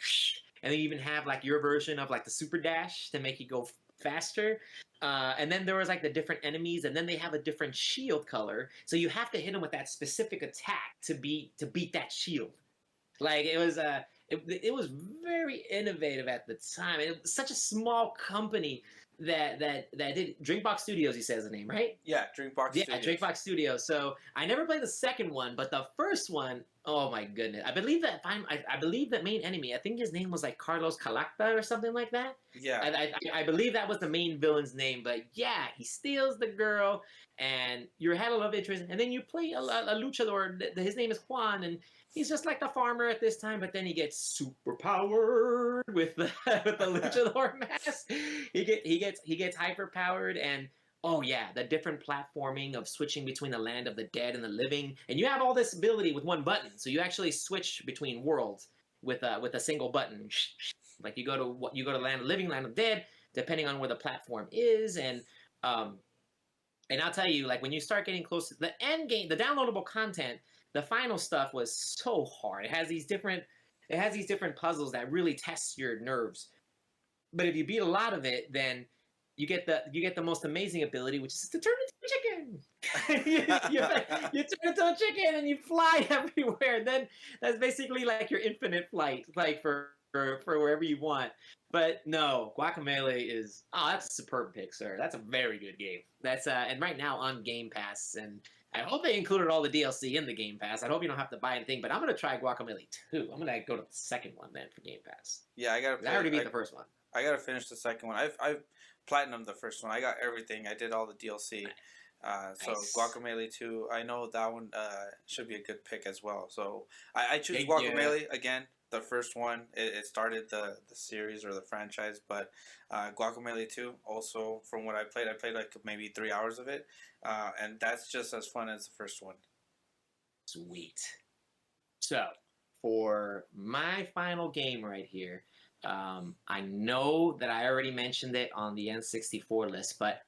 and then you even have like your version of like the super dash to make you go faster. And then there was like the different enemies, and then they have a different shield color, so you have to hit them with that specific attack to beat that shield. Like it was very innovative at the time. It was such a small company that did Drinkbox Studios. You says the name right? yeah. Drinkbox Yeah, Studios. Drinkbox Studio. So I never played the second one, but the first one, oh my goodness! I believe that main enemy. I think his name was like Carlos Calacta or something like that. Yeah, I believe that was the main villain's name. But yeah, he steals the girl, and you had a love interest, and then you play a luchador. His name is Juan, and he's just like the farmer at this time. But then he gets super powered with the with the luchador mask. He gets hyper powered and oh yeah, the different platforming of switching between the land of the dead and the living, and you have all this ability with one button. So you actually switch between worlds with a single button. Like you go to land of living, land of dead, depending on where the platform is, and Um, and I'll tell you, like when you start getting close to the end game, the downloadable content, the final stuff was so hard. It has these different puzzles that really test your nerves. But if you beat a lot of it, then you get the most amazing ability, which is to turn into a chicken. You turn into a chicken and you fly everywhere. Then that's basically like your infinite flight, like for wherever you want. But no, Guacamelee is that's a superb pick, sir. That's a very good game. That's and right now on Game Pass, and I hope they included all the DLC in the Game Pass. I hope you don't have to buy anything, but I'm gonna try Guacamelee 2. I'm gonna go to the second one then for Game Pass. Yeah, I gotta. I already beat the first one. I gotta finish the second one. I've platinumed the first one. I got everything. I did all the DLC. So Nice. Guacamelee 2, I know that one should be a good pick as well. So I choose Yeah. Guacamelee again. The first one, it started the series or the franchise, but Guacamelee 2 also, from what I played like maybe 3 hours of it, and that's just as fun as the first one. Sweet. So, for my final game right here, I know that I already mentioned it on the N64 list, but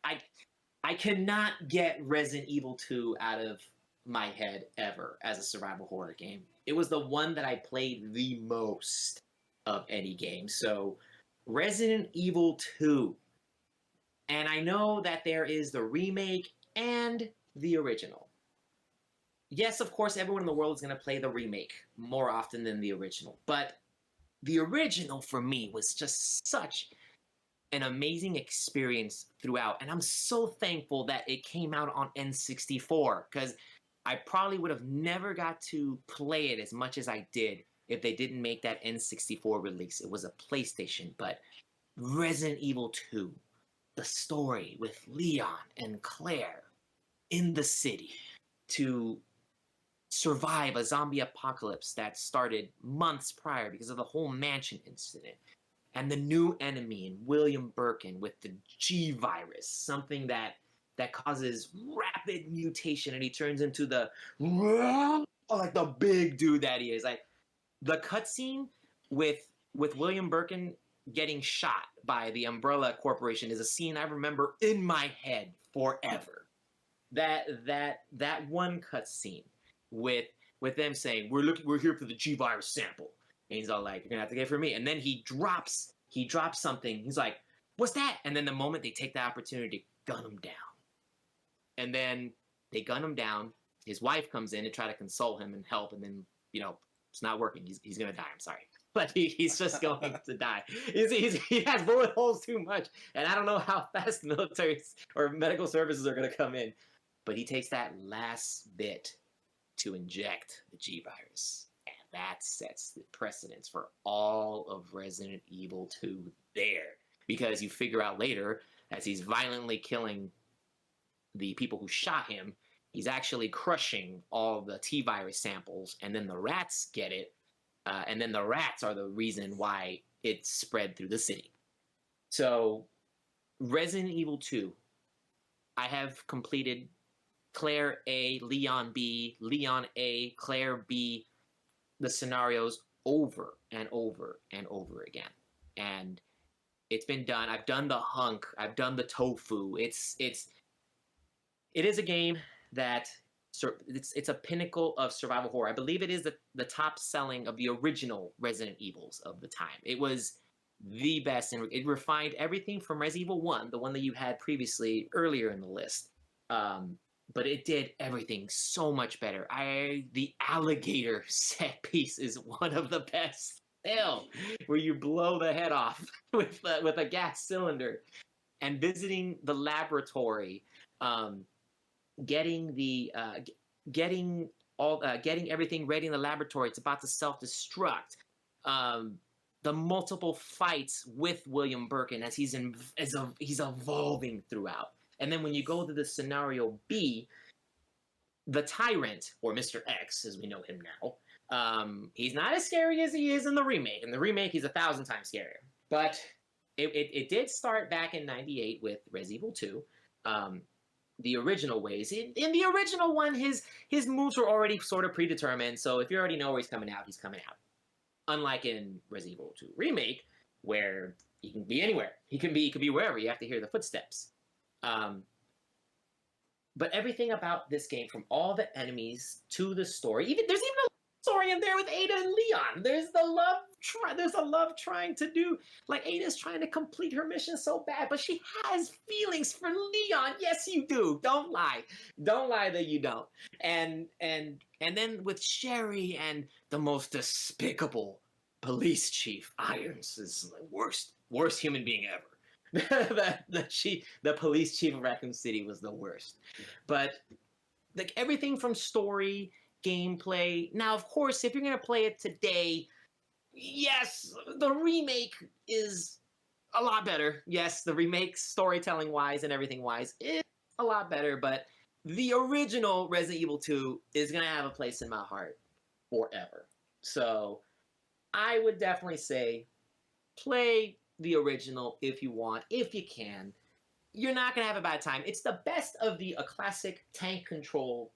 I cannot get Resident Evil 2 out of my head ever as a survival horror game. It was the one that I played the most of any game. So, Resident Evil 2. And I know that there is the remake and the original. Yes, of course, everyone in the world is going to play the remake more often than the original. But the original for me was just such an amazing experience throughout. And I'm so thankful that it came out on N64 because I probably would have never got to play it as much as I did if they didn't make that N64 release. It was a PlayStation, but Resident Evil 2, the story with Leon and Claire in the city to survive a zombie apocalypse that started months prior because of the whole mansion incident. And the new enemy in William Birkin with the G virus, something that causes rapid mutation and he turns into the like the big dude that he is. Like the cutscene with William Birkin getting shot by the Umbrella Corporation is a scene I remember in my head forever. That one cutscene with them saying we're here for the G virus sample, and he's all like, you're gonna have to get it for me, and then he drops something. He's like, what's that? And then the moment they take the opportunity to gun him down, and then they gun him down. His wife comes in and try to console him and help, and then it's not working. He's gonna die. I'm sorry, but he's just going to die. He has bullet holes too much, and I don't know how fast military or medical services are gonna come in, but he takes that last bit to inject the G virus. And that sets the precedence for all of Resident Evil 2 there. Because you figure out later, as he's violently killing the people who shot him, he's actually crushing all the T-virus samples, and then the rats get it, and then the rats are the reason why it spread through the city. So, Resident Evil 2, I have completed Claire A, Leon B, Leon A, Claire B, the scenarios over and over and over again. And it's been done. I've done the hunk. I've done the tofu. It is a game that it's a pinnacle of survival horror. I believe it is the top selling of the original Resident Evils of the time. It was the best, and it refined everything from Resident Evil 1, the one that you had previously earlier in the list. But it did everything so much better. The alligator set piece is one of the best still, where you blow the head off with a gas cylinder, and visiting the laboratory, getting everything ready in the laboratory. It's about to self-destruct. The multiple fights with William Birkin as he's evolving throughout. And then when you go to the scenario B, the Tyrant, or Mr. X, as we know him now, he's not as scary as he is in the remake. In the remake, he's 1,000 times scarier. But it did start back in '98 with Resident Evil 2. The original ways. In the original one, his moves were already sort of predetermined, so if you already know where he's coming out, he's coming out. Unlike in Resident Evil 2 Remake, where he can be anywhere. He can be wherever. You have to hear the footsteps. Um, but everything about this game, from all the enemies to the story, even there's even a story in there with Ada and Leon. There's the love. There's a love trying to do, like, Ada's trying to complete her mission so bad, but she has feelings for Leon. Yes, you do. Don't lie. Don't lie that you don't. And then with Sherry and the most despicable police chief, Irons is the worst human being ever. The police chief of Raccoon City was the worst. But like everything from story, gameplay. Now, of course, if you're gonna play it today, yes, the remake is a lot better. Yes, the remake, storytelling wise and everything wise, is a lot better. But the original Resident Evil 2 is gonna have a place in my heart forever. So I would definitely say play the original if you want, if you can. You're not gonna have a bad time. It's the best of the classic tank control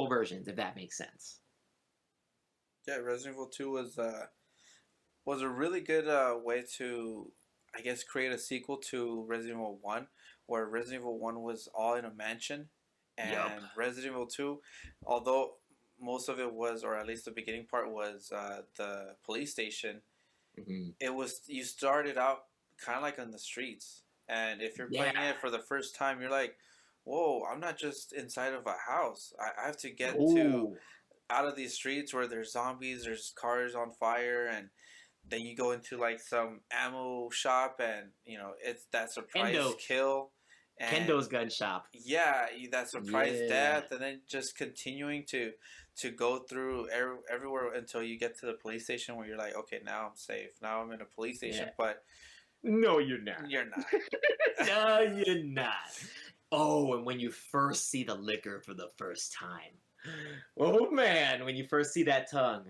versions, if that makes sense. Yeah, Resident Evil 2 was a really good way to, I guess, create a sequel to Resident Evil 1, where Resident Evil 1 was all in a mansion, and Yup. Resident Evil 2, although most of it was, or at least the beginning part was the police station, Mm-hmm. it was, you started out kind of like on the streets, and if you're playing Yeah. it for the first time, you're like, whoa, I'm not just inside of a house. I have to get to Ooh. out of these streets where there's zombies, there's cars on fire, and then you go into like some ammo shop, and you know it's that surprise Kendo. kill, and Kendo's gun shop. yeah, that surprise Yeah. death, and then just continuing to go through everywhere until you get to the police station where you're like, okay, now I'm safe. Now I'm in a police station, Yeah. but No, you're not. you're not. No, you're not. Oh, and when you first see the liquor for the first time. Oh man, when you first see that tongue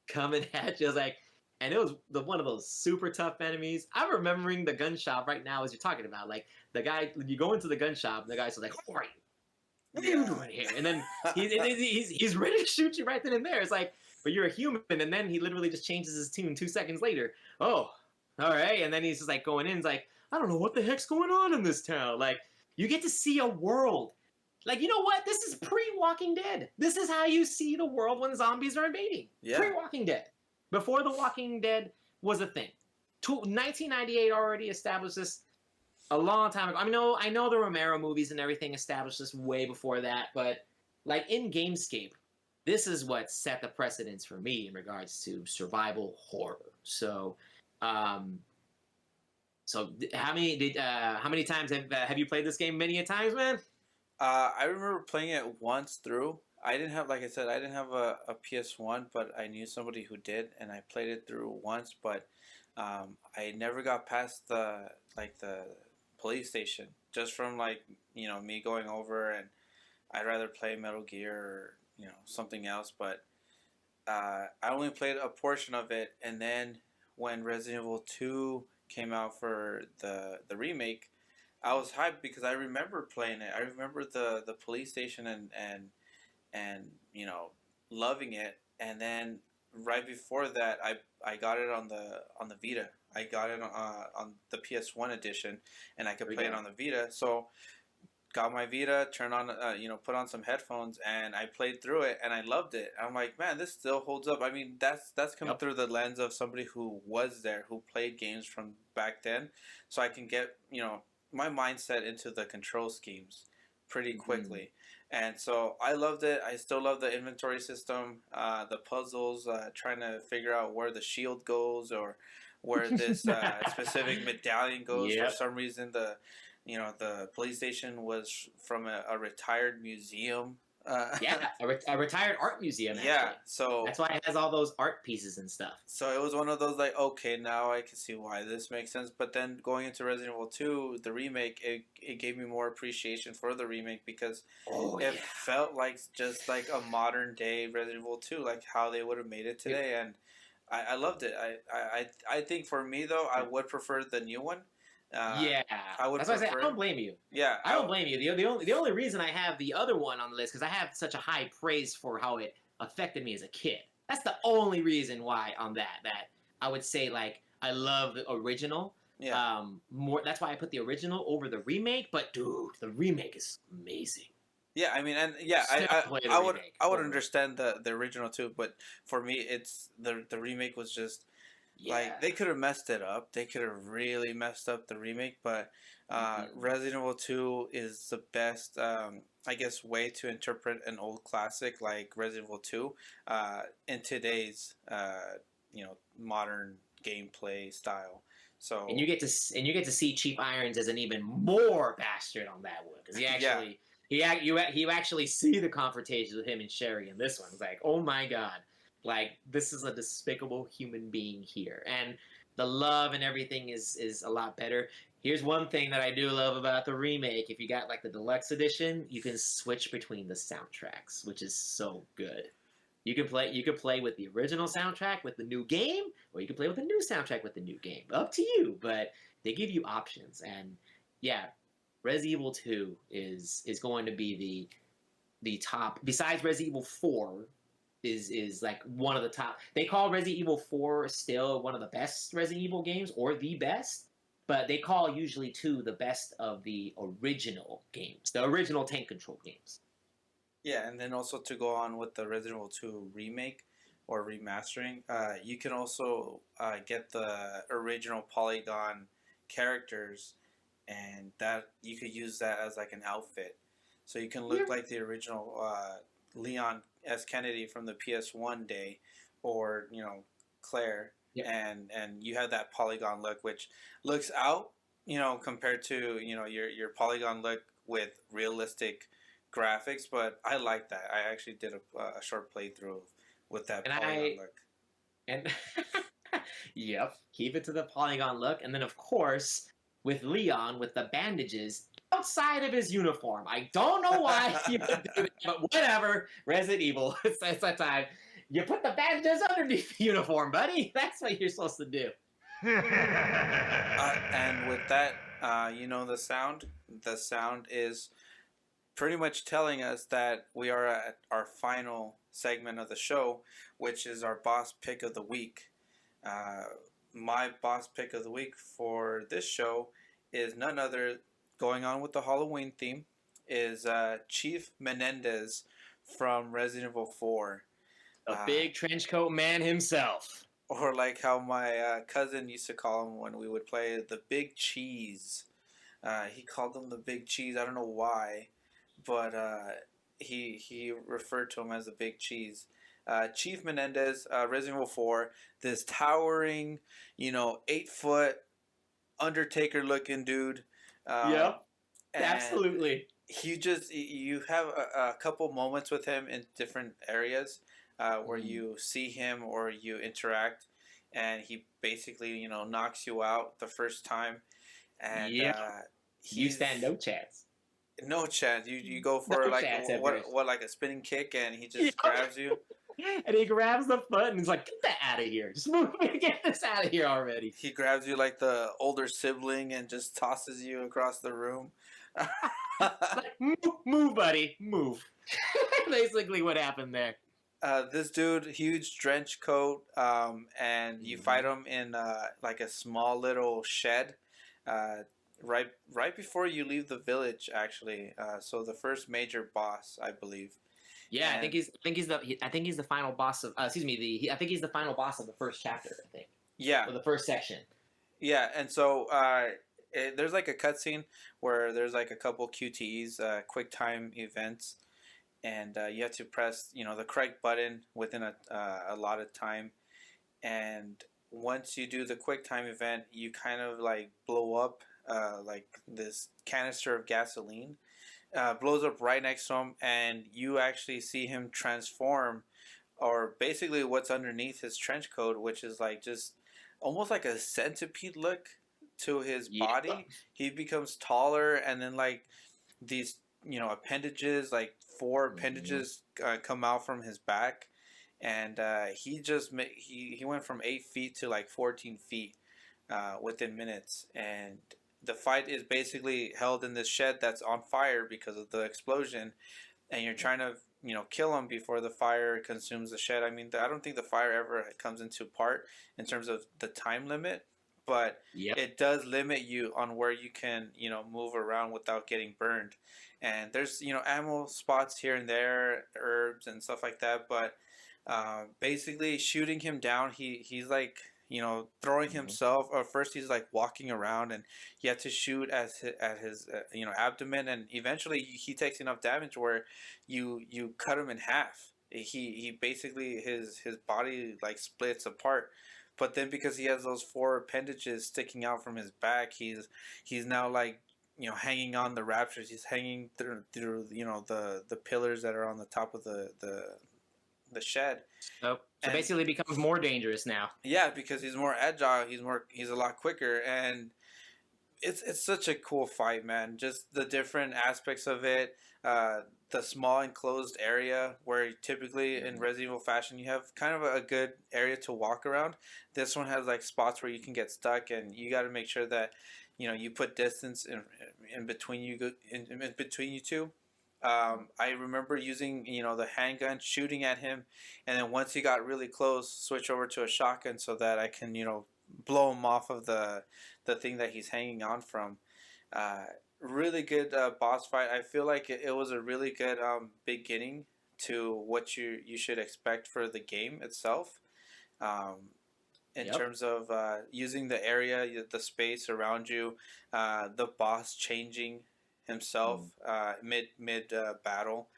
coming at you, I was like, and it was one of those super tough enemies. I'm remembering the gun shop right now as you're talking about. Like the guy, you go into the gun shop, and the guy's like, "Who are you? What are you doing here?" And then he's ready to shoot you right then and there. It's like, but you're a human, and then he literally just changes his tune 2 seconds later. Oh, all right, and then he's just like going in. He's like, I don't know what the heck's going on in this town. Like, you get to see a world. Like, you know what? This is pre-Walking Dead. This is how you see the world when zombies are invading. Yeah. Pre-Walking Dead. Before The Walking Dead was a thing. 1998 already established this a long time ago. I know the Romero movies and everything established this way before that, but like in Gamescape, this is what set the precedence for me in regards to survival horror. So, how many times have you played this game? Many a times, man. I remember playing it once through. I didn't have, like I said, I didn't have a PS1, but I knew somebody who did, and I played it through once. But I never got past the police station, just from me going over, and I'd rather play Metal Gear or something else. But I only played a portion of it, and then when Resident Evil 2 came out for the remake, I was hyped because I remember playing it. I remember the police station and loving it. And then right before that, I got it on the Vita. I got it on the PS1 edition, and I could play it on the Vita. So got my Vita, turned on put on some headphones, and I played through it, and I loved it. I'm like, man, this still holds up. I mean, that's coming through the lens of somebody who was there, who played games from back then, so I can get my mindset into the control schemes pretty quickly. And so I loved it. I still love the inventory system, the puzzles, trying to figure out where the shield goes or where this specific medallion goes. Yep. For some reason, the police station was from a retired museum. Yeah, a retired art museum. Actually. Yeah, so that's why it has all those art pieces and stuff. So it was one of those like, okay, now I can see why this makes sense. But then going into Resident Evil 2, the remake, it gave me more appreciation for the remake because it felt like just like a modern day Resident Evil 2, like how they would have made it today, and I loved it. I think for me though, I would prefer the new one. Yeah, I would. That's why I say I don't blame you. Yeah, I don't blame you. The only reason I have the other one on the list because I have such a high praise for how it affected me as a kid. That's the only reason why on that I would say like I love the original, Yeah. More. That's why I put the original over the remake. But dude, the remake is amazing. Yeah, I mean, and yeah, Still play the I would remake I would over. understand the original too, but for me, it's the remake was just Yeah. like they could have messed it up. They could have really messed up the remake, but Mhm. Resident Evil Two is the best, I guess, way to interpret an old classic like Resident Evil Two in today's modern gameplay style. And So you get to see Chief Irons as an even more bastard on that one because he yeah, actually you actually see the confrontations with him and Sherry in this one. It's like, oh my god, like this is a despicable human being here, and the love and everything is a lot better. Here's one thing that I do love about the remake: if you got like the deluxe edition, you can switch between the soundtracks, which is so good. You could play with the original soundtrack with the new game, or you can play with the new soundtrack with the new game. Up to you, but they give you options. And yeah, Resident Evil 2 is going to be the top. Besides Resident Evil 4 is like one of the top. They call Resident Evil 4 still one of the best Resident Evil games or the best, but they call usually 2 the best of the original games, the original tank control games. yeah, and then also to go on with the Resident Evil 2 remake or remastering, you can also get the original polygon characters, and that you could use that as like an outfit. So you can Yeah. look like the original Leon S. Kennedy from the PS1 day, or Claire, Yeah. and you have that polygon look, which looks out, compared to your polygon look with realistic graphics, but I like that. I actually did a short playthrough with that And polygon I look. and yep, keep it to the polygon look, and then of course with Leon with the bandages outside of his uniform. I don't know why you would do that, but whatever. Resident Evil, it's that time. You put the bandages underneath the uniform, buddy. That's what you're supposed to do. And with that, the sound is pretty much telling us that we are at our final segment of the show, which is our boss pick of the week. Uh, my boss pick of the week for this show is none other, going on with the Halloween theme, is Chief Menendez from Resident Evil 4. A Uh, big trench coat man himself. or like how my cousin used to call him when we would play, the Big Cheese. He called him the Big Cheese. I don't know why, but he referred to him as the Big Cheese. Chief Menendez, Resident Evil 4, this towering, 8 foot Undertaker looking dude. Um, Yep, and absolutely. you have a couple moments with him in different areas where Mm. you see him or you interact, and he basically knocks you out the first time, and Yep, you he's stand no chance. no chance. You go No for like chance at first. what like a spinning kick, and he Yep. just grabs you. And he grabs the foot and he's like, "Get that out of here! Just move it! Get this out of here already!" He grabs you like the older sibling and just tosses you across the room. Like, move, buddy, move. Basically, what happened there. This dude, huge trench coat, and you fight Mhm. him in like a small little shed, uh, right before you leave the village. Actually, so the first major boss, I believe. Yeah, I think And he's the final boss of. Excuse me, I think he's the final boss of the first chapter. I think, yeah, or the first section. yeah, and so there's like a cutscene where there's like a couple QTEs, quick time events, and you have to press the correct button within a lot of time, and once you do the quick time event, you kind of like blow up like this canister of gasoline, blows up right next to him, and you actually see him transform, or basically what's underneath his trench coat, which is like just almost like a centipede look to his Yeah. body. He becomes taller, and then like these appendages, like four Mhm. appendages come out from his back, and he went from 8 feet to like 14 feet within minutes, and the fight is basically held in this shed that's on fire because of the explosion, and you're trying to kill him before the fire consumes the shed. I mean, I don't think the fire ever comes into part in terms of the time limit, but Yep. it does limit you on where you can, move around without getting burned. And there's, ammo spots here and there, herbs and stuff like that, but basically shooting him down, he's like, throwing Mhm. himself, or first he's like walking around, and you have to shoot at his abdomen, and eventually he takes enough damage where you cut him in half. He basically, his body like splits apart. But then because he has those four appendages sticking out from his back, he's now like, hanging on the raptors. He's hanging through the pillars that are on the top of the shed. So And basically, it becomes more dangerous now. yeah, because he's more agile, he's a lot quicker, and it's such a cool fight, man. Just the different aspects of it. The small enclosed area where typically in Mhm. Resident Evil fashion you have kind of a good area to walk around. This one has like spots where you can get stuck, and you got to make sure that you put distance in between in between you two. I remember using the handgun, shooting at him, and then once he got really close, switch over to a shotgun so that I can blow him off of the thing that he's hanging on from. Uh, Really good boss fight. I feel like it was a really good beginning to what you should expect for the game itself. Um, in Yep. terms of using the area, the space around you, the boss changing himself Mm. mid battle,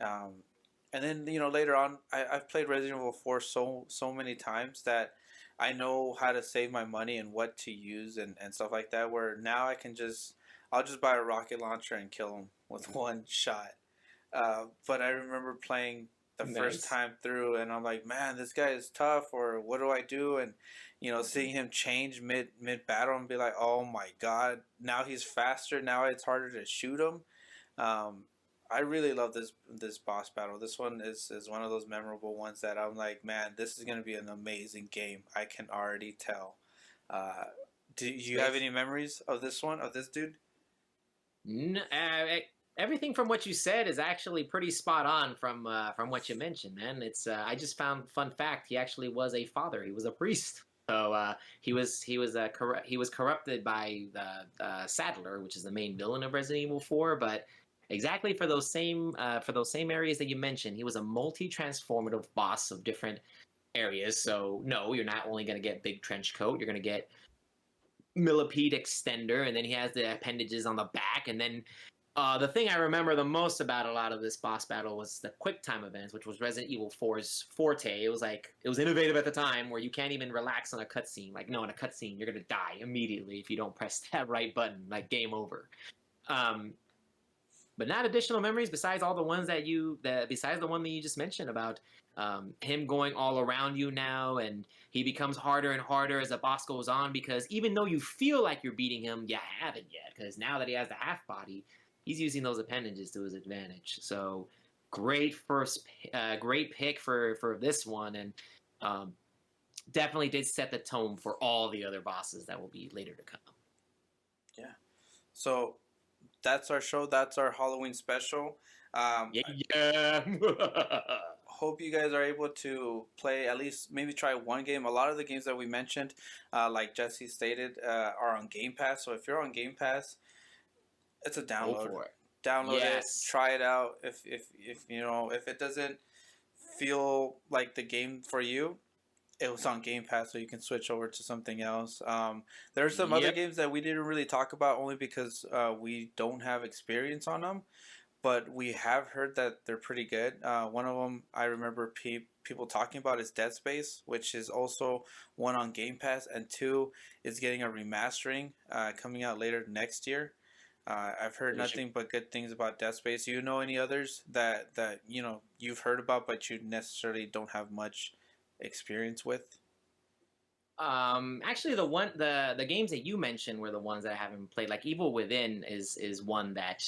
um, and then later on, I've played Resident Evil 4 so many times that I know how to save my money and what to use and stuff like that. Where now I'll just buy a rocket launcher and kill him with one shot. But I remember playing the first Nice. time through, and I'm like, man, this guy is tough. Or what do I do? And seeing him change mid battle and be like, oh my god, now he's faster. Now it's harder to shoot him. Um, I really love this boss battle. This one is one of those memorable ones that I'm like, man, this is gonna be an amazing game. I can already tell. Uh, do you have Space. any memories of this one, of this dude? Everything from what you said is actually pretty spot on from what you mentioned, man. It's I just found fun fact. He actually was a father. He was a priest. So he was corrupted by Sadler, which is the main villain of Resident Evil 4. But exactly for those same areas that you mentioned, he was a multi transformative boss of different areas. So no, you're not only going to get big trench coat. You're going to get millipede extender, and then he has the appendages on the back, and then the thing I remember the most about a lot of this boss battle was the quick time events, which was Resident Evil 4's forte. It was innovative at the time, where you can't even relax on a cutscene. Like, no, in a cutscene, you're gonna die immediately if you don't press that right button. Like, game over. Um, but not additional memories besides all the ones besides the one that you just mentioned about him going all around you now, and he becomes harder and harder as the boss goes on, because even though you feel like you're beating him, you haven't yet, because now that he has the half body, he's using those appendages to his advantage. So great pick for this one, and um, definitely did set the tone for all the other bosses that will be later to come. Yeah. So that's our show. That's our Halloween special. Yeah, yeah. Hope you guys are able to play, at least maybe try one game. A lot of the games that we mentioned, like Jesse stated, are on Game Pass. So if you're on Game Pass, it's a Go download. for it. Download it, Yes. try it out. If if it doesn't feel like the game for you, it was on Game Pass, so you can switch over to something else. There are some other Yep. games that we didn't really talk about, only because we don't have experience on them, but we have heard that they're pretty good. One of them I remember people talking about is Dead Space, which is also one on Game Pass, and two is getting a remastering coming out later next year. I've heard Which nothing but good things about Dead Space. You know any others that you've heard about, but you necessarily don't have much experience with? Actually, the games that you mentioned were the ones that I haven't played. Like Evil Within is one that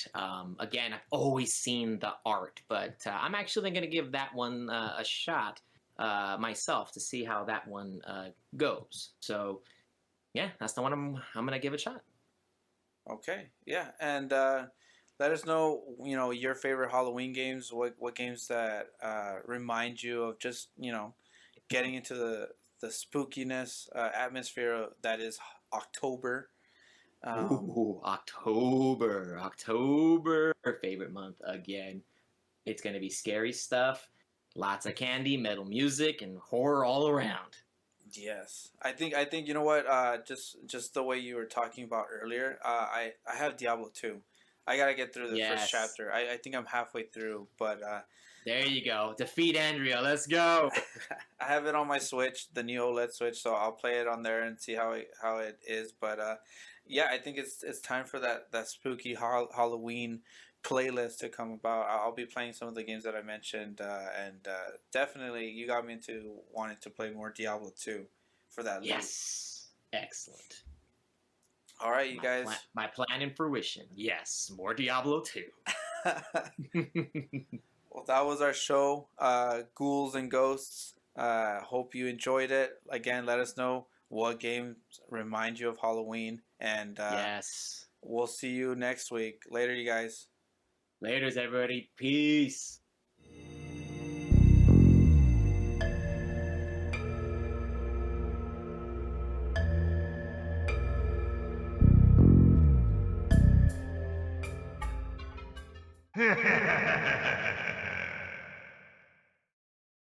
again, I've always seen the art, but I'm actually going to give that one a shot myself to see how that one goes. So yeah, that's the one I'm going to give a shot. Okay, yeah, and let us know your favorite Halloween games. What games that remind you of just getting into the spookiness atmosphere that is October. Ooh, October, favorite month again. It's gonna be scary stuff, lots of candy, metal music, and horror all around. Yes, I think you know what. Just the way you were talking about earlier. I have Diablo 2. I gotta get through the first Yes, chapter. I think I'm halfway through, but there you go. Defeat Andrea. Let's go. I have it on my Switch, the new OLED Switch, so I'll play it on there and see how it is. But yeah, I think it's time for that spooky Halloween playlist to come about. I'll be playing some of the games that I mentioned, and definitely you got me into wanting to play more Diablo 2 for that loop. Yes, excellent. All right, you guys. My plan in fruition. Yes, more Diablo 2. Well, that was our show, Ghouls and Ghosts. Hope you enjoyed it. Again, let us know what games remind you of Halloween, and Yes. we'll see you next week. Later, you guys. Laters, everybody. Peace.